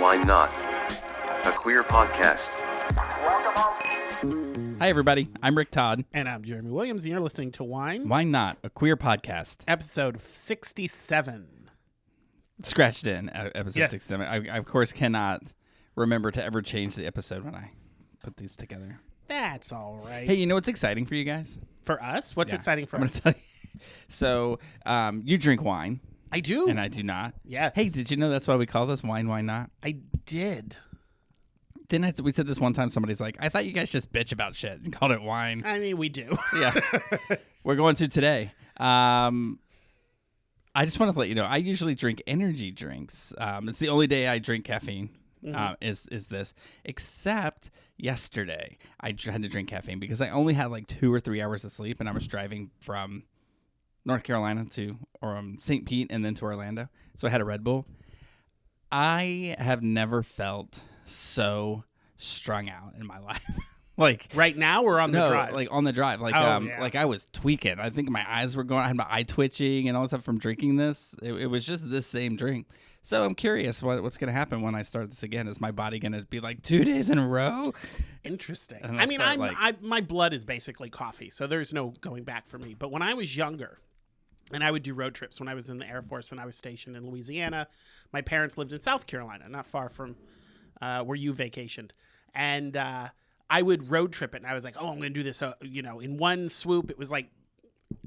Why Not? A queer podcast. Hi, everybody. I'm Rick Todd. And I'm Jeremy Williams, and you're listening to Wine. Why Not? A queer podcast. Episode 67. Scratched in episode Yes. 67. I, of course, cannot remember to ever change the episode when I put these together. That's all right. Hey, you know what's exciting for you guys? For us? What's exciting for I'm going us? to tell you. So, you drink wine, I do. and I do not. Yes. Hey, did you know that's why we call this Wine, Why Not? I did. Didn't we said this one time? Somebody's like, I thought you guys just bitch about shit and called it wine. I mean, we do. Yeah. We're going to today. I just want to let you know, I usually drink energy drinks. It's the only day I drink caffeine, is this. Except yesterday, I had to drink caffeine because I only had like 2 or 3 hours of sleep, and I was driving from North Carolina to St. Pete and then to Orlando. So I had a Red Bull. I have never felt so strung out in my life. Like Right now, we're on the drive. like on the drive. Like yeah. like I was tweaking. I think my eyes were going. I had my eye twitching and all that stuff from drinking this. It was just this same drink. So I'm curious what's going to happen when I start this again. Is my body going to be like 2 days in a row? Interesting. And I mean, start, my blood is basically coffee, so there's no going back for me. But when I was younger, and I would do road trips when I was in the Air Force and I was stationed in Louisiana, my parents lived in South Carolina, not far from where you vacationed. And I would road trip it, and I was like, oh, I'm going to do this, in one swoop. It was like,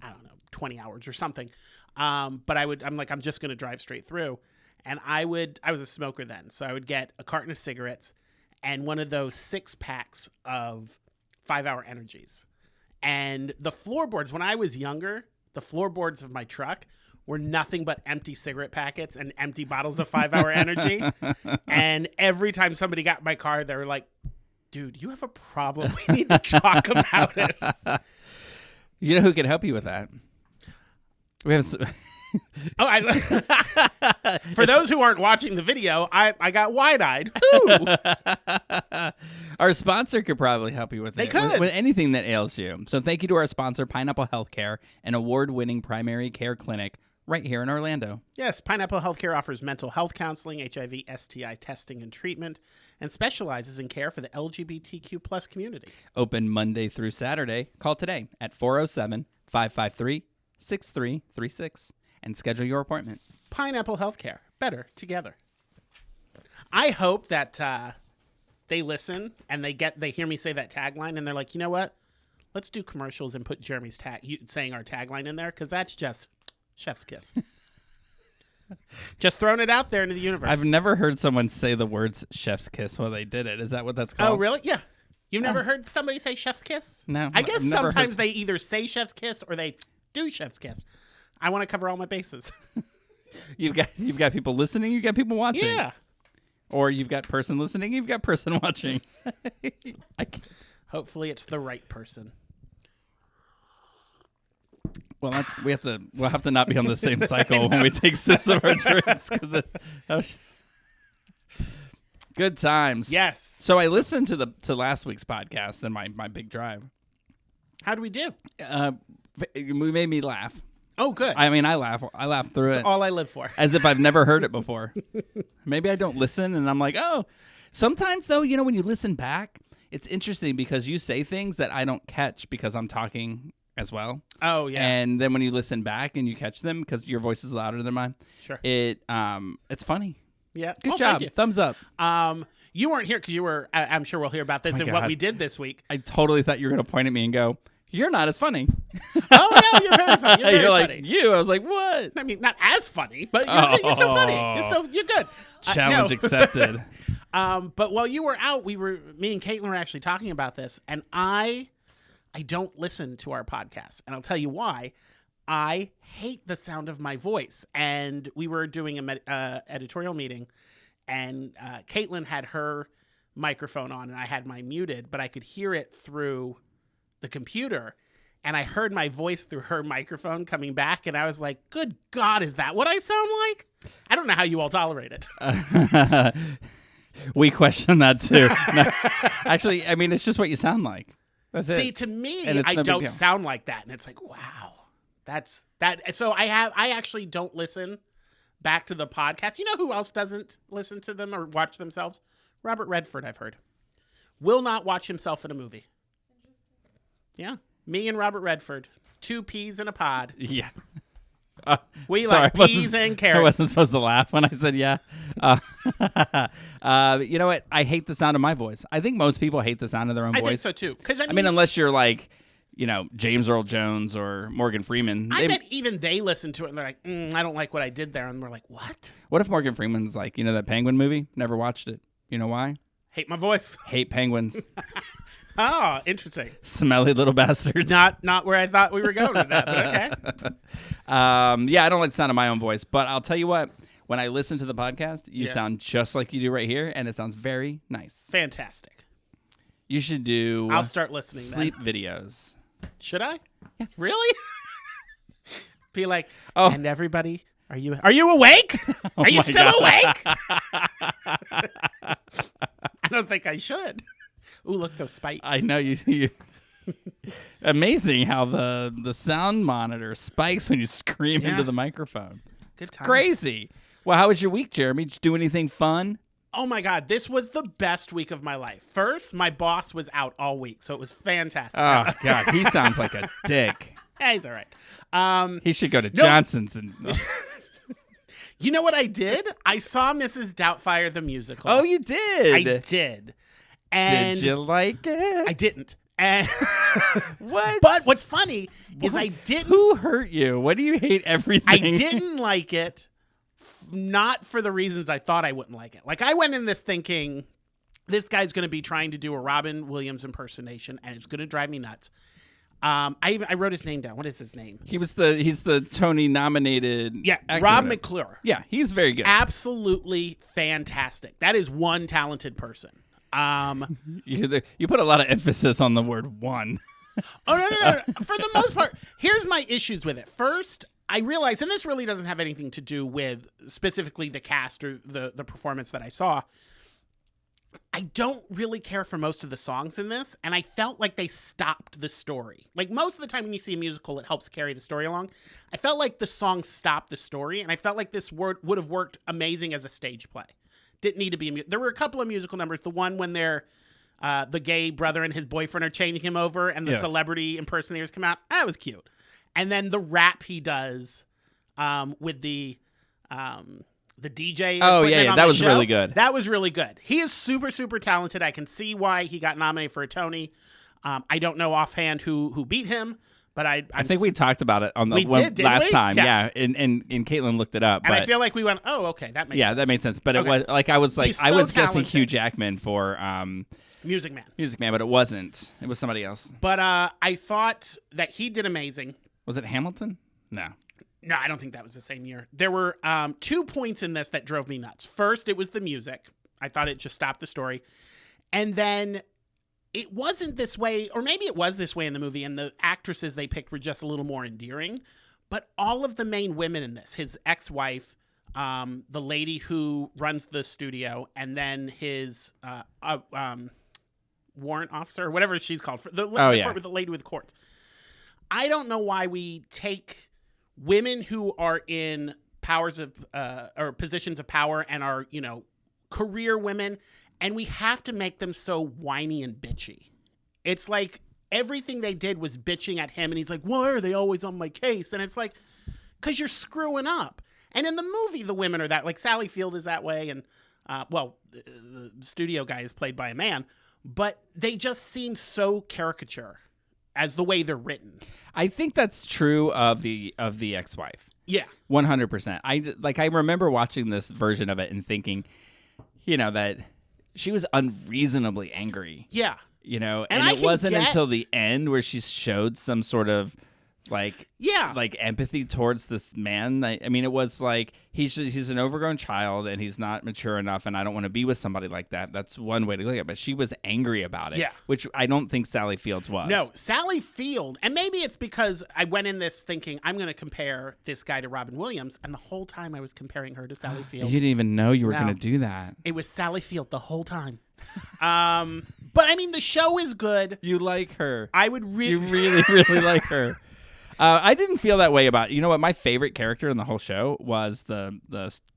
I don't know, 20 hours or something. But I'm just going to drive straight through. And I was a smoker then, so I would get a carton of cigarettes and one of those 6-packs of 5-Hour Energies. And the floorboards, when I was younger, the floorboards of my truck were nothing but empty cigarette packets and empty bottles of 5-Hour Energy. And every time somebody got in my car, they were like, dude, you have a problem. We need to talk about it. You know who can help you with that? We have. For those who aren't watching the video, I got wide-eyed. Our sponsor could probably help you with They it. could. With anything that ails you. So thank you to our sponsor, Pineapple Healthcare, an award-winning primary care clinic right here in Orlando. Yes, Pineapple Healthcare offers mental health counseling, HIV, STI testing and treatment, and specializes in care for the LGBTQ plus community. Open Monday through Saturday. Call today at 407-553-6336 and schedule your appointment. Pineapple Healthcare, better together. I hope that they listen and they hear me say that tagline and they're like, you know what? Let's do commercials and put Jeremy's saying our tagline in there, because that's just chef's kiss. Just throwing it out there into the universe. I've never heard someone say the words chef's kiss while they did it. Is that what that's called? Oh, really? Yeah. You've never heard somebody say chef's kiss? No, I guess I've never sometimes heard- they either say chef's kiss or they do chef's kiss. I want to cover all my bases. You've got people listening, you've got people watching. Yeah. Or you've got person listening, you've got person watching. Hopefully it's the right person. Well, we'll have to not be on the same cycle when we take sips of our drinks. Good times. Yes. So I listened to last week's podcast and my big drive. How do we do? We made me laugh. Oh, good. I mean, I laugh through it All I live for. as if I've never heard it before. Maybe I don't listen, and I'm like, oh. Sometimes though, when you listen back, it's interesting because you say things that I don't catch because I'm talking as well. Oh, yeah. And then when you listen back and you catch them because your voice is louder than mine, Sure. It's funny. Yeah. Good Oh, job. thank you. Thumbs up. You weren't here because you were, I'm sure we'll hear about this My and what God. we did this week. I totally thought you were going to point at me and go, "You're not as funny." Oh, no, you're very funny. You're very You're like, funny. you. I was like, what? I mean, not as funny, but you're still funny. You're good. Challenge No. accepted. But while you were out, me and Caitlin were actually talking about this, and I don't listen to our podcast, and I'll tell you why. I hate the sound of my voice, and we were doing a editorial meeting, and Caitlin had her microphone on, and I had mine muted, but I could hear it through the computer, and I heard my voice through her microphone coming back, and I was like, good God, is that what I sound like? I don't know how you all tolerate it. We question that too. No, actually, I mean, it's just what you sound like. That's it. See, to me, And it's I no big don't deal. sound like that. And it's like, wow, that's that. So I actually don't listen back to the podcast. You know who else doesn't listen to them or watch themselves? Robert Redford, I've heard. Will not watch himself in a movie. Yeah. Me and Robert Redford. 2 peas in a pod. Yeah. We Sorry, like peas and carrots. I wasn't supposed to laugh when I said yeah. You know what? I hate the sound of my voice. I think most people hate the sound of their own voice. I think so too. Because I mean, unless you're like, James Earl Jones or Morgan Freeman. I bet even they listen to it and they're like, I don't like what I did there. And we're like, what? What if Morgan Freeman's like, that Penguin movie? Never watched it. You know why? Hate my voice. Hate penguins. Oh, interesting. Smelly little bastards. Not where I thought we were going with that, but okay. Yeah, I don't like the sound of my own voice, but I'll tell you what. When I listen to the podcast, you sound just like you do right here, and it sounds very nice. Fantastic. You should do. I'll start listening. Sleep videos. Should I? Yeah. Really? Be like, oh, and everybody, are you awake? Are you still awake? I don't think I should. Ooh, look, those spikes. I know you. Amazing how the sound monitor spikes when you scream into the microphone. Good times. Crazy. Well, how was your week, Jeremy? Did you do anything fun? Oh my God, this was the best week of my life. First, my boss was out all week, so it was fantastic. Oh God, he sounds like a dick. Hey, he's all right. He should go to Johnson's and. You know what I did? I saw Mrs. Doubtfire the musical. Oh, you did? I did. And did you like it? I didn't. And what? But what's funny is I didn't. Who hurt you? Why do you hate everything? I didn't like it, not for the reasons I thought I wouldn't like it. Like, I went in this thinking, this guy's going to be trying to do a Robin Williams impersonation, and it's going to drive me nuts. I wrote his name down. What is his name? He's the Tony nominated. Yeah, Rob McClure. Yeah, he's very good. Absolutely fantastic. That is one talented person. You put a lot of emphasis on the word one. Oh no. For the most part, here's my issues with it. First, I realize, and this really doesn't have anything to do with specifically the cast or the performance that I saw. I don't really care for most of the songs in this, and I felt like they stopped the story. Like, most of the time when you see a musical, it helps carry the story along. I felt like the song stopped the story, and I felt like this would have worked amazing as a stage play. Didn't need to be there were a couple of musical numbers. The one when they're the gay brother and his boyfriend are changing him over, and the celebrity impersonators come out. That was cute. And then the rap he does with the DJ. Oh, yeah, that was really good. That was really good. He is super, super talented. I can see why he got nominated for a Tony. I don't know offhand who beat him, but I think we talked about it on the last time. Yeah, and Caitlin looked it up. And but I feel like we went, oh, okay, that makes sense. Yeah, that made sense. But it was like I was guessing Hugh Jackman for Music Man, but it wasn't. It was somebody else. But I thought that he did amazing. Was it Hamilton? No, I don't think that was the same year. There were 2 points in this that drove me nuts. First, it was the music. I thought it just stopped the story. And then it wasn't this way, or maybe it was this way in the movie, and the actresses they picked were just a little more endearing. But all of the main women in this, his ex-wife, the lady who runs the studio, and then his warrant officer, or whatever she's called, the lady with the court. I don't know why we take women who are in powers of or positions of power and are, career women, and we have to make them so whiny and bitchy. It's like everything they did was bitching at him, and he's like, why are they always on my case? And it's like, because you're screwing up. And in the movie, the women are that, like Sally Field is that way, and the studio guy is played by a man, but they just seem so caricature as the way they're written. I think that's true of the ex-wife. Yeah. 100%. I remember watching this version of it and thinking, that she was unreasonably angry. Yeah. And it wasn't until the end where she showed some sort of like empathy towards this man. I mean, it was like he's an overgrown child and he's not mature enough, and I don't want to be with somebody like that. That's one way to look at it. But she was angry about it, which I don't think Sally Fields was. No, Sally Field, and maybe it's because I went in this thinking I'm going to compare this guy to Robin Williams, and the whole time I was comparing her to Sally Field. You didn't even know you were going to do that. It was Sally Field the whole time. But I mean, the show is good. You like her. I would really, you really, really like her. I didn't feel that way about. You know what? My favorite character in the whole show was the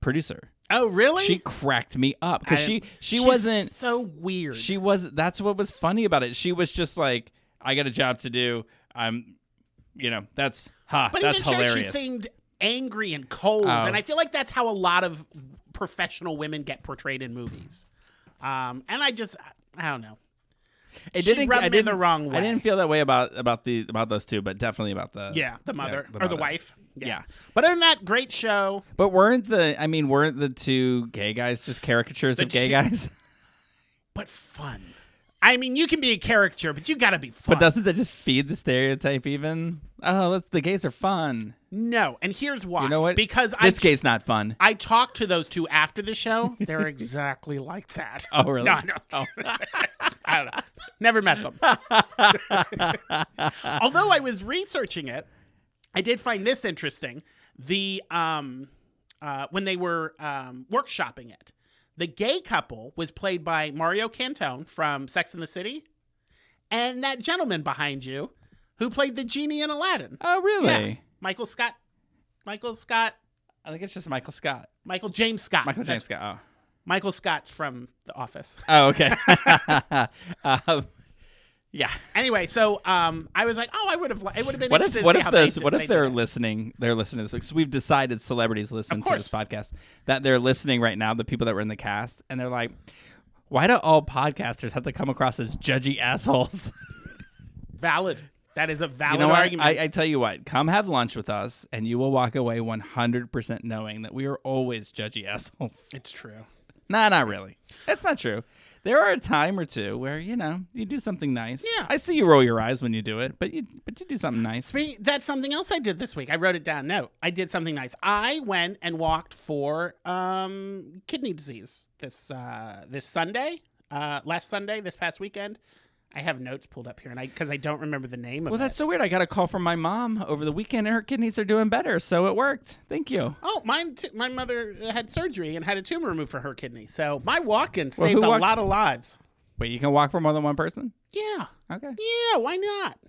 producer. Oh, really? She cracked me up because she She's wasn't so weird. She was. That's what was funny about it. She was just like, I got a job to do. That's but that's even hilarious. She seemed angry and cold, and I feel like that's how a lot of professional women get portrayed in movies. And I don't know. She rubbed me the wrong way. I didn't feel that way about those two, but definitely about the mother or the wife. Yeah. But other than that, great show. But weren't the two gay guys just caricatures of gay guys? But fun. I mean, you can be a caricature, but you got to be fun. But doesn't that just feed the stereotype even? Oh, the gays are fun. No, and here's why. You know what? Because this gay's not fun. I talked to those two after the show. They're exactly like that. Oh, really? No. Oh. I don't know. Never met them. Although I was researching it, I did find this interesting. The when they were workshopping it, the gay couple was played by Mario Cantone from Sex and the City, and that gentleman behind you who played the genie in Aladdin. Oh, really? Yeah. Michael Scott. I think it's just Michael Scott. Michael James Scott. Oh. Michael Scott's from The Office. Oh, okay. Yeah. Anyway, so I was like, it would have been interesting to see how they did. What if they're listening? They're listening to this because we've decided celebrities listen to this podcast. That they're listening right now. The people that were in the cast, and they're like, "Why do all podcasters have to come across as judgy assholes?" Valid. That is a valid argument. argument. I tell you what, come have lunch with us, and you will walk away 100% knowing that we are always judgy assholes. It's true. Nah, not really. That's not true. There are a time or two where, you do something nice. Yeah. I see you roll your eyes when you do it, but you do something nice. That's something else I did this week. I wrote it down. No, I did something nice. I went and walked for kidney disease this Sunday, last Sunday, this past weekend. I have notes pulled up here, and because I don't remember the name of it. Well, that's so weird. I got a call from my mom over the weekend, and her kidneys are doing better, so it worked. Thank you. Oh, my mother had surgery and had a tumor removed for her kidney, so my walk-in saved a lot of lives. Wait, you can walk for more than one person? Yeah. Okay. Yeah, why not?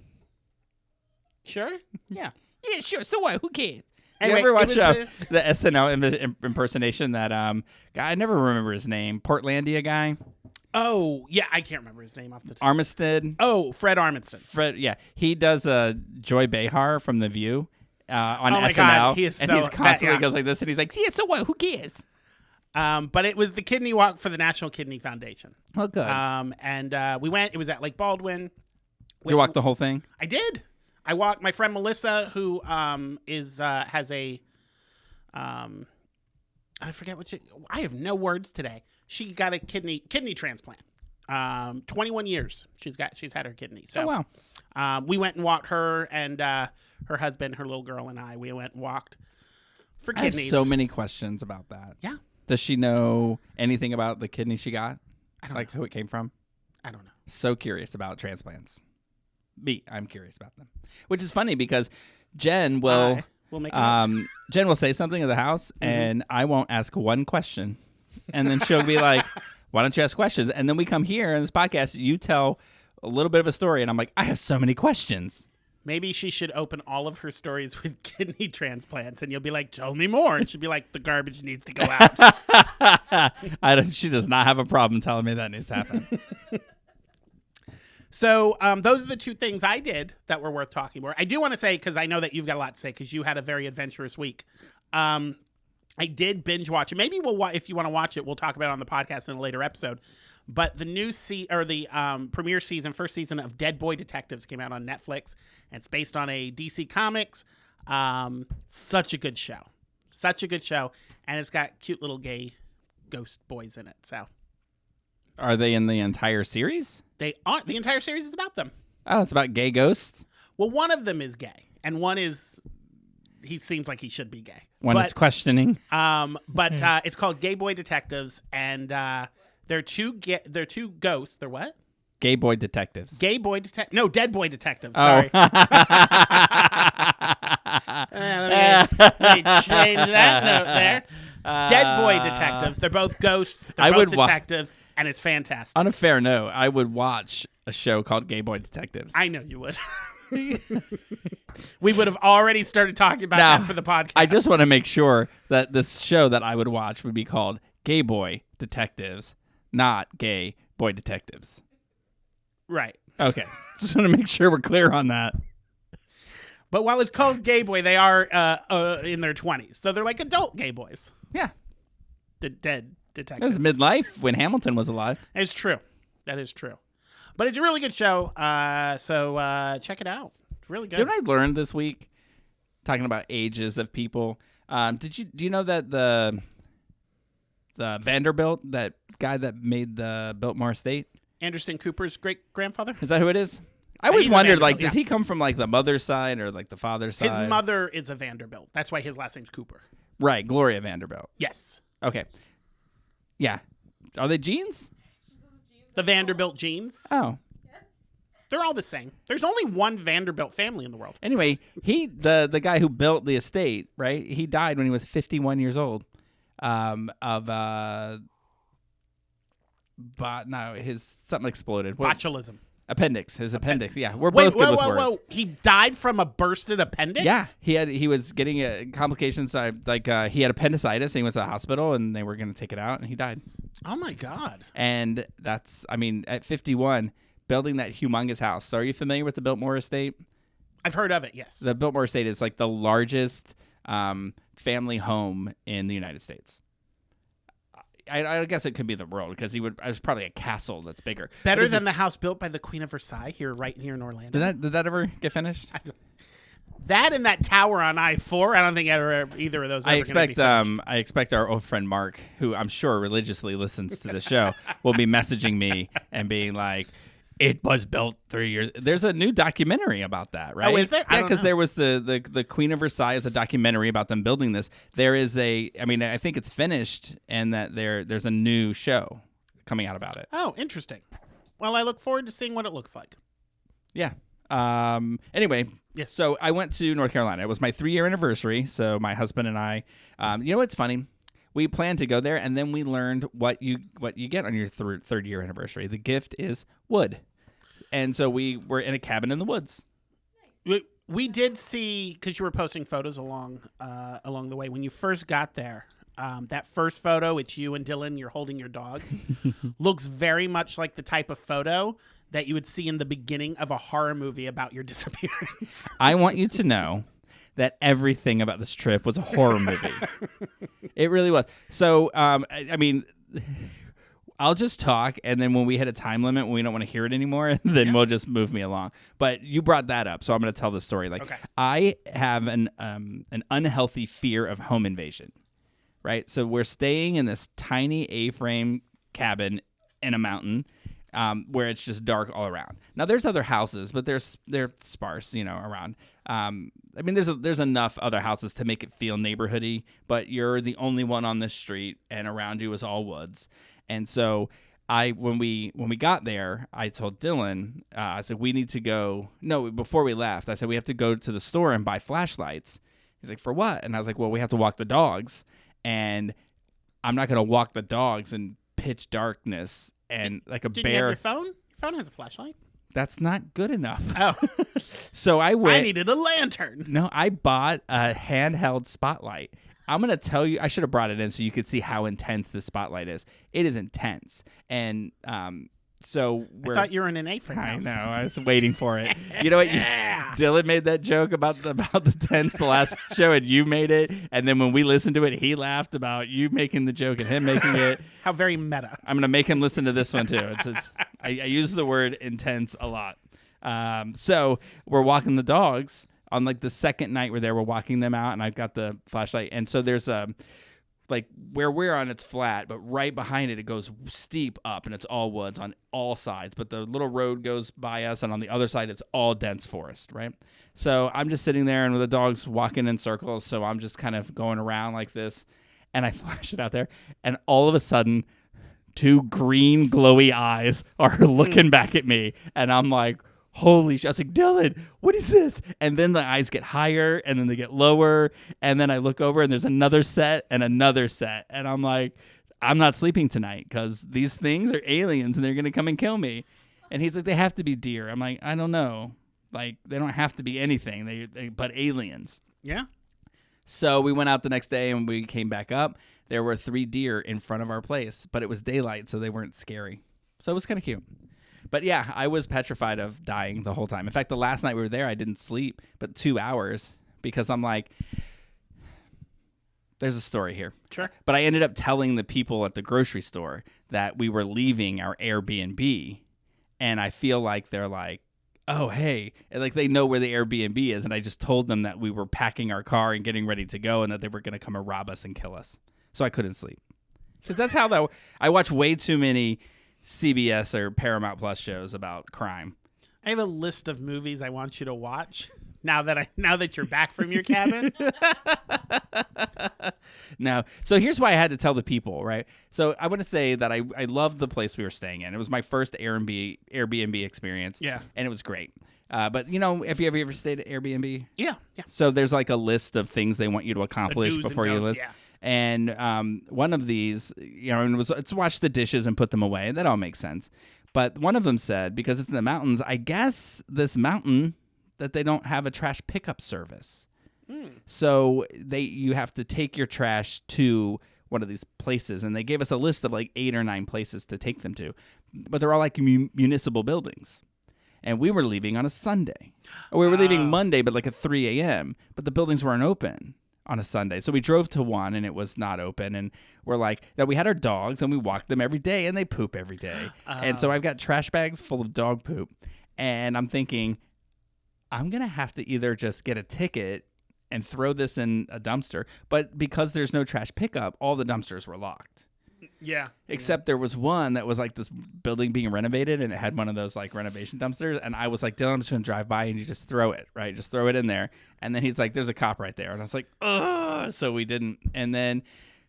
Sure? Yeah. Yeah, sure. So what? Who cares? Anyway, you ever watch the SNL impersonation that guy? I never remember his name. Portlandia guy. Oh, yeah, I can't remember his name off the top. Armistead. Oh, Fred Armisen. Fred, yeah. He does Joy Behar from The View on SNL. God, he is and so he's constantly yeah. goes like this, and he's like, yeah, so what? Who cares? But it was the kidney walk for the National Kidney Foundation. Oh, good. And we went. It was at Lake Baldwin. Did you walk the whole thing? I did. I walked. My friend Melissa, who has a I forget what I have no words today. She got a kidney transplant. 21 years she's had her kidney. So oh, wow. We went and walked her and her husband, her little girl, and I. We went and walked for kidneys. I have so many questions about that. Yeah. Does she know anything about the kidney she got? I don't know. Who it came from? I don't know. So curious about transplants. I'm curious about them. Which is funny because Jen will Jen will say something at the house and I won't ask one question. And then she'll be like, why don't you ask questions? And then we come here in this podcast, you tell a little bit of a story and I'm like, I have so many questions. Maybe she should open all of her stories with kidney transplants, and you'll be like, "Tell me more." And she'll be like, "The garbage needs to go out." She does not have a problem telling me that needs to happen. So those are the two things I did that were worth talking about. I do want to say, because I know that you've got a lot to say, because you had a very adventurous week. I did binge watch it. Maybe if you want to watch it, we'll talk about it on the podcast in a later episode. But the new premiere season, first season of Dead Boy Detectives came out on Netflix. And it's based on a DC Comics. Such a good show. And it's got cute little gay ghost boys in it. So, are they in the entire series? They aren't. The entire series is about them. Oh, it's about gay ghosts? Well, one of them is gay. And one is... he seems like he should be gay. One is questioning. But it's called Gay Boy Detectives, and they're two ghosts. They're what? Gay Boy Detectives. Gay Boy Detective. No, Dead Boy Detectives. Sorry. Oh. Let me change that note there. Dead Boy Detectives. They're both ghosts. They're both detectives, and it's fantastic. On a fair note, I would watch a show called Gay Boy Detectives. I know you would. We would have already started talking about Now, that for the podcast. I just want to make sure that this show that I would watch would be called Gay Boy Detectives, not Gay Boy Detectives. Right. Okay. Just want to make sure we're clear on that. But while it's called Gay Boy, they are in their 20s. So they're like adult gay boys. Yeah. The dead It detectives. was midlife when Hamilton was alive. It's true. That is true. But it's a really good show. So check it out. It's really good. Did I learn this week, talking about ages of people, do you know that the Vanderbilt, that guy that made the Biltmore Estate, Anderson Cooper's great-grandfather? is that who it is? I always he's a wondered, like, Vanderbilt, does he come from, like, the mother's side or, like, the father's side? His mother is a Vanderbilt. That's why his last name's Cooper. Right, Gloria Vanderbilt. Yes. Okay. Yeah. Are they genes? The Vanderbilt genes. Oh. They're all the same. There's only one Vanderbilt family in the world. Anyway, the guy who built the estate, right? He died when he was 51 years old. But no, his something exploded. Botulism. Appendix. His appendix. Yeah, we're Wait, both good with whoa, words. whoa. He died from a bursted appendix? Yeah, he was getting complications. He had appendicitis. And he went to the hospital, and they were going to take it out, and he died. Oh, my God. And that's, I mean, at 51, building that humongous house. So are you familiar with the Biltmore Estate? I've heard of it, yes. The Biltmore Estate is like the largest family home in the United States. I guess it could be the world, because it was probably a castle that's bigger. Better than the house built by the Queen of Versailles right here in Orlando. Did that ever get finished? That and that tower on I-4, I don't think either of those are ever going to be finished. I expect our old friend Mark, who I'm sure religiously listens to the show, will be messaging me and being like, it was built 3 years. There's a new documentary about that, right? Oh, is there? Yeah, because there was the Queen of Versailles is a documentary about them building this. There is I think it's finished, and that there's a new show coming out about it. Oh, interesting. Well, I look forward to seeing what it looks like. Yeah. Anyway, Yes. So I went to North Carolina. It was my 3-year anniversary. So my husband and I, you know what's funny? We planned to go there, and then we learned what you get on your third year anniversary. The gift is wood, and so we were in a cabin in the woods. We did see, because you were posting photos along the way when you first got there. That first photo, it's you and Dylan. You're holding your dogs. Looks very much like the type of photo that you would see in the beginning of a horror movie about your disappearance. I want you to know that everything about this trip was a horror movie. It really was. So, I mean, I'll just talk, and then when we hit a time limit, when we don't want to hear it anymore, then we'll just move me along. But you brought that up, so I'm going to tell the story. Like, okay. I have an unhealthy fear of home invasion, right? So we're staying in this tiny A-frame cabin in a mountain, where it's just dark all around. Now there's other houses, but they're sparse, around. I mean, there's enough other houses to make it feel neighborhoody, but you're the only one on this street, and around you is all woods. And so when we got there, I told Dylan, I said, we need to go. No, before we left, I said, we have to go to the store and buy flashlights. He's like, for what? And I was like, well, we have to walk the dogs, and I'm not going to walk the dogs in pitch darkness. And like a Did bear. you have your phone? Your phone has a flashlight. That's not good enough. Oh. So I went. I needed a lantern. No, I bought a handheld spotlight. I'm going to tell you, I should have brought it in so you could see how intense this spotlight is. It is intense. And so I thought you were in an A-frame I house. know. I was waiting for it. You know what? Dylan made that joke about the tents the last show, and you made it. And then when we listened to it, he laughed about you making the joke and him making it. How very meta. I'm gonna make him listen to this one too. I use the word intense a lot. So we're walking the dogs on like the second night we're there. We're walking them out, and I've got the flashlight. And so there's like where we're on, it's flat, but right behind it goes steep up, and it's all woods on all sides. But the little road goes by us, and on the other side it's all dense forest, right? So I'm just sitting there, and the dog's walking in circles. So I'm just kind of going around like this, and I flash it out there, and all of a sudden, 2 green glowy eyes are looking back at me, and I'm like, holy shit. I was like, Dylan, what is this? And then the eyes get higher, and then they get lower, and then I look over, and there's another set and another set, and I'm like, I'm not sleeping tonight because these things are aliens, and they're going to come and kill me. And he's like, they have to be deer. I'm like, I don't know. Like, they don't have to be anything, but aliens. Yeah. So we went out the next day and we came back up. There were 3 deer in front of our place, but it was daylight, so they weren't scary. So it was kind of cute. But yeah, I was petrified of dying the whole time. In fact, the last night we were there, I didn't sleep but 2 hours because I'm like, there's a story here. Sure. But I ended up telling the people at the grocery store that we were leaving our Airbnb, and I feel like they're like, oh, hey, and like they know where the Airbnb is, and I just told them that we were packing our car and getting ready to go and that they were going to come and rob us and kill us. So I couldn't sleep. Because that's how I watch way too many CBS or Paramount Plus shows about crime. I have a list of movies I want you to watch now that you're back from your cabin. No. So here's why I had to tell the people, right? So I want to say that I loved the place we were staying in. It was my first Airbnb experience. Yeah. And it was great. But, you know, have you ever stayed at Airbnb? Yeah. Yeah. So there's like a list of things they want you to accomplish do's before and you don'ts, live. yeah. And one of these, you know, it was to wash the dishes and put them away. That all makes sense. But one of them said, because it's in the mountains, I guess this mountain that they don't have a trash pickup service. So you have to take your trash to one of these places, and they gave us a list of like 8 or 9 places to take them to, but they're all like municipal buildings. And we were leaving on a Sunday. Or we were leaving Monday, but like at 3 a.m. But the buildings weren't open on a Sunday. So we drove to one, and it was not open. And we're like, that we had our dogs, and we walked them every day, and they poop every day. And so I've got trash bags full of dog poop. And I'm thinking, I'm going to have to either just get a ticket and throw this in a dumpster. But because there's no trash pickup, all the dumpsters were locked. Yeah. Except there was one that was like this building being renovated, and it had one of those like renovation dumpsters. And I was like, Dylan, I'm just going to drive by and you just throw it, right? Just throw it in there. And then he's like, there's a cop right there. And I was like, ugh. So we didn't. And then,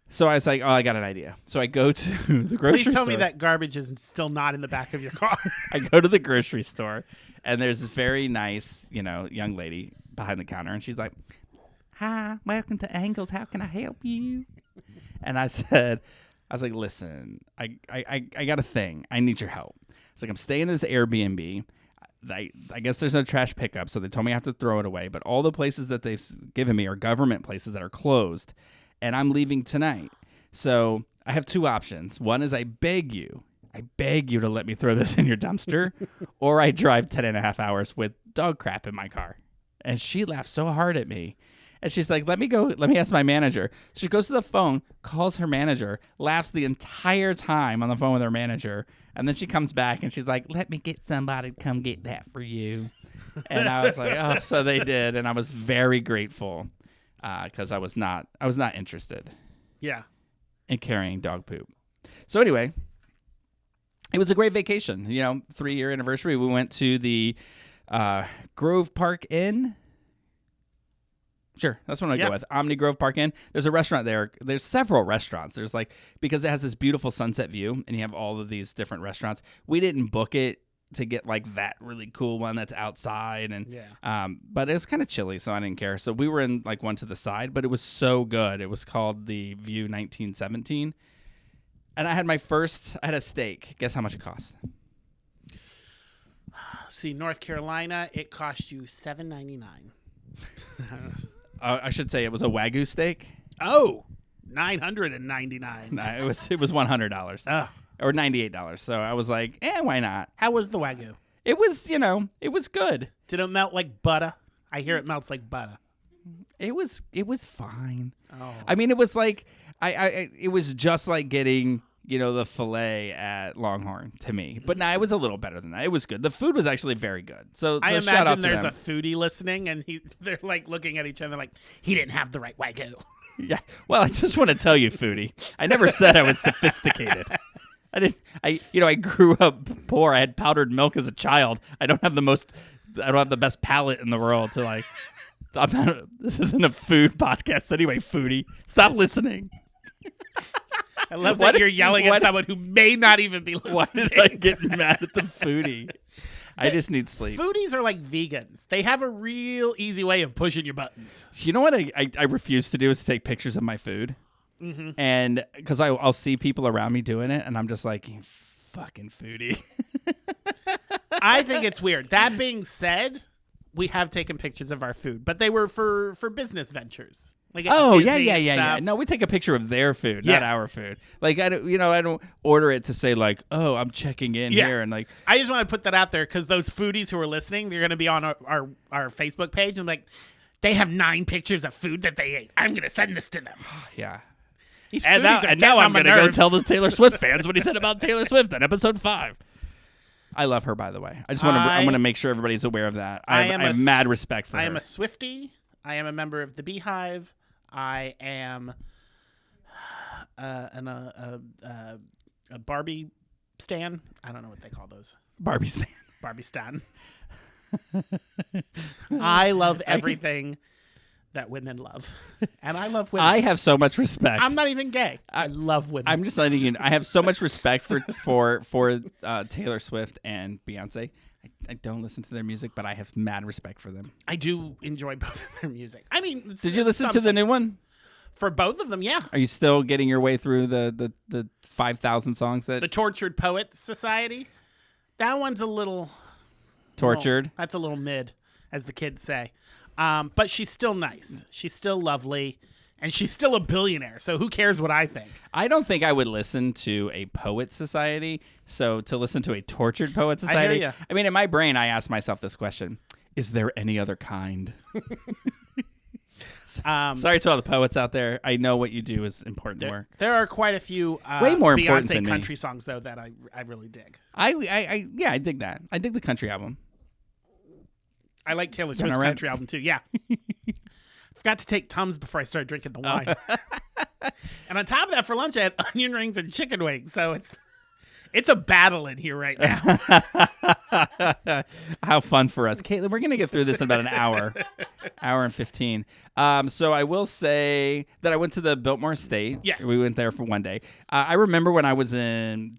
so I was like, oh, I got an idea. So I go to the grocery store. Please tell me that garbage is still not in the back of your car. I go to the grocery store, and there's this very nice, you know, young lady behind the counter. And she's like, hi, welcome to Angles. How can I help you? And I was like, listen, I got a thing. I need your help. It's like, I'm staying in this Airbnb. I guess there's no trash pickup, so they told me I have to throw it away. But all the places that they've given me are government places that are closed, and I'm leaving tonight. So I have 2 options. One is I beg you to let me throw this in your dumpster, or I drive 10.5 hours with dog crap in my car. And she laughed so hard at me. And she's like, let me ask my manager. She goes to the phone, calls her manager, laughs the entire time on the phone with her manager. And then she comes back and she's like, let me get somebody to come get that for you. And I was like, oh, so they did. And I was very grateful because I was not interested Yeah. in carrying dog poop. So anyway, it was a great vacation. You know, 3-year anniversary. We went to the Grove Park Inn. Sure, that's what I go with. Omni Grove Park Inn. There's a restaurant there. There's several restaurants. There's like, because it has this beautiful sunset view, and you have all of these different restaurants. We didn't book it to get like that really cool one that's outside, and but it was kind of chilly, so I didn't care. So we were in like one to the side, but it was so good. It was called the View 1917, and I had a steak. Guess how much it cost? See, North Carolina, it cost you $7.99. I should say it was a Wagyu steak. Oh, $999. No, it was $100. Oh. Or $98. So I was like, why not? How was the Wagyu? It was, it was good. Did it melt like butter? I hear it melts like butter. It was fine. Oh. I mean, it was like it was just like getting, the filet at Longhorn to me. But it was a little better than that. It was good. The food was actually very good. So I shout out imagine to there's them. a foodie listening, and they're like looking at each other like, he didn't have the right Wagyu. Yeah. Well, I just want to tell you, foodie, I never said I was sophisticated. I grew up poor. I had powdered milk as a child. I don't have the best palate in the world to like. This isn't a food podcast anyway, foodie. Stop listening. I love that you're yelling at someone who may not even be listening. Why did I get mad at the foodie? I just need sleep. Foodies are like vegans. They have a real easy way of pushing your buttons. You know what I refuse to do is to take pictures of my food. Mm-hmm. And because I'll see people around me doing it, and I'm just like, you fucking foodie. I think it's weird. That being said, we have taken pictures of our food, but they were for business ventures. Like Oh, Disney yeah. and stuff. No, we take a picture of their food, Yeah. not our food. Like I don't order it to say like, oh, I'm checking in Yeah. here, and like, I just want to put that out there because those foodies who are listening, they're going to be on our Facebook page and like, they have 9 pictures of food that they ate. I'm going to send this to them. yeah. These And foodies now, are and getting now I'm on my gonna go nerves. tell the Taylor Swift fans what he said about Taylor Swift in episode 5. I love her, by the way. I just want to. I want to make sure everybody's aware of that. I have mad respect for her. I am a Swiftie. I am a member of the Beehive. I am a Barbie stan. I don't know what they call those. Barbie stan. Barbie stan. I love everything that women love, and I love women. I have so much respect. I'm not even gay. I love women. I'm just letting you know. I have so much respect for Taylor Swift and Beyonce. I don't listen to their music, but I have mad respect for them. I do enjoy both of their music. I mean, Did you listen to the new one? For both of them, yeah. Are you still getting your way through the 5,000 songs that The Tortured Poets Society. That one's a little tortured? That's a little mid, as the kids say. But she's still nice. She's still lovely. And she's still a billionaire. So who cares what I think? I don't think I would listen to a poet society. So to listen to a tortured poet society, ya. I mean, in my brain, I ask myself this question: is there any other kind? Sorry to all the poets out there. I know what you do is important work. There are quite a few Way more Beyonce important than me. country songs, though, that I really dig. I dig that. I dig the country album. I like Taylor Swift's right? country album, too. Yeah. Forgot to take Tums before I started drinking the wine. And on top of that, for lunch, I had onion rings and chicken wings. So it's a battle in here right now. How fun for us. Caitlin, we're going to get through this in about an hour and 15. So I will say that I went to the Biltmore Estate. Yes. We went there for one day. I remember when I was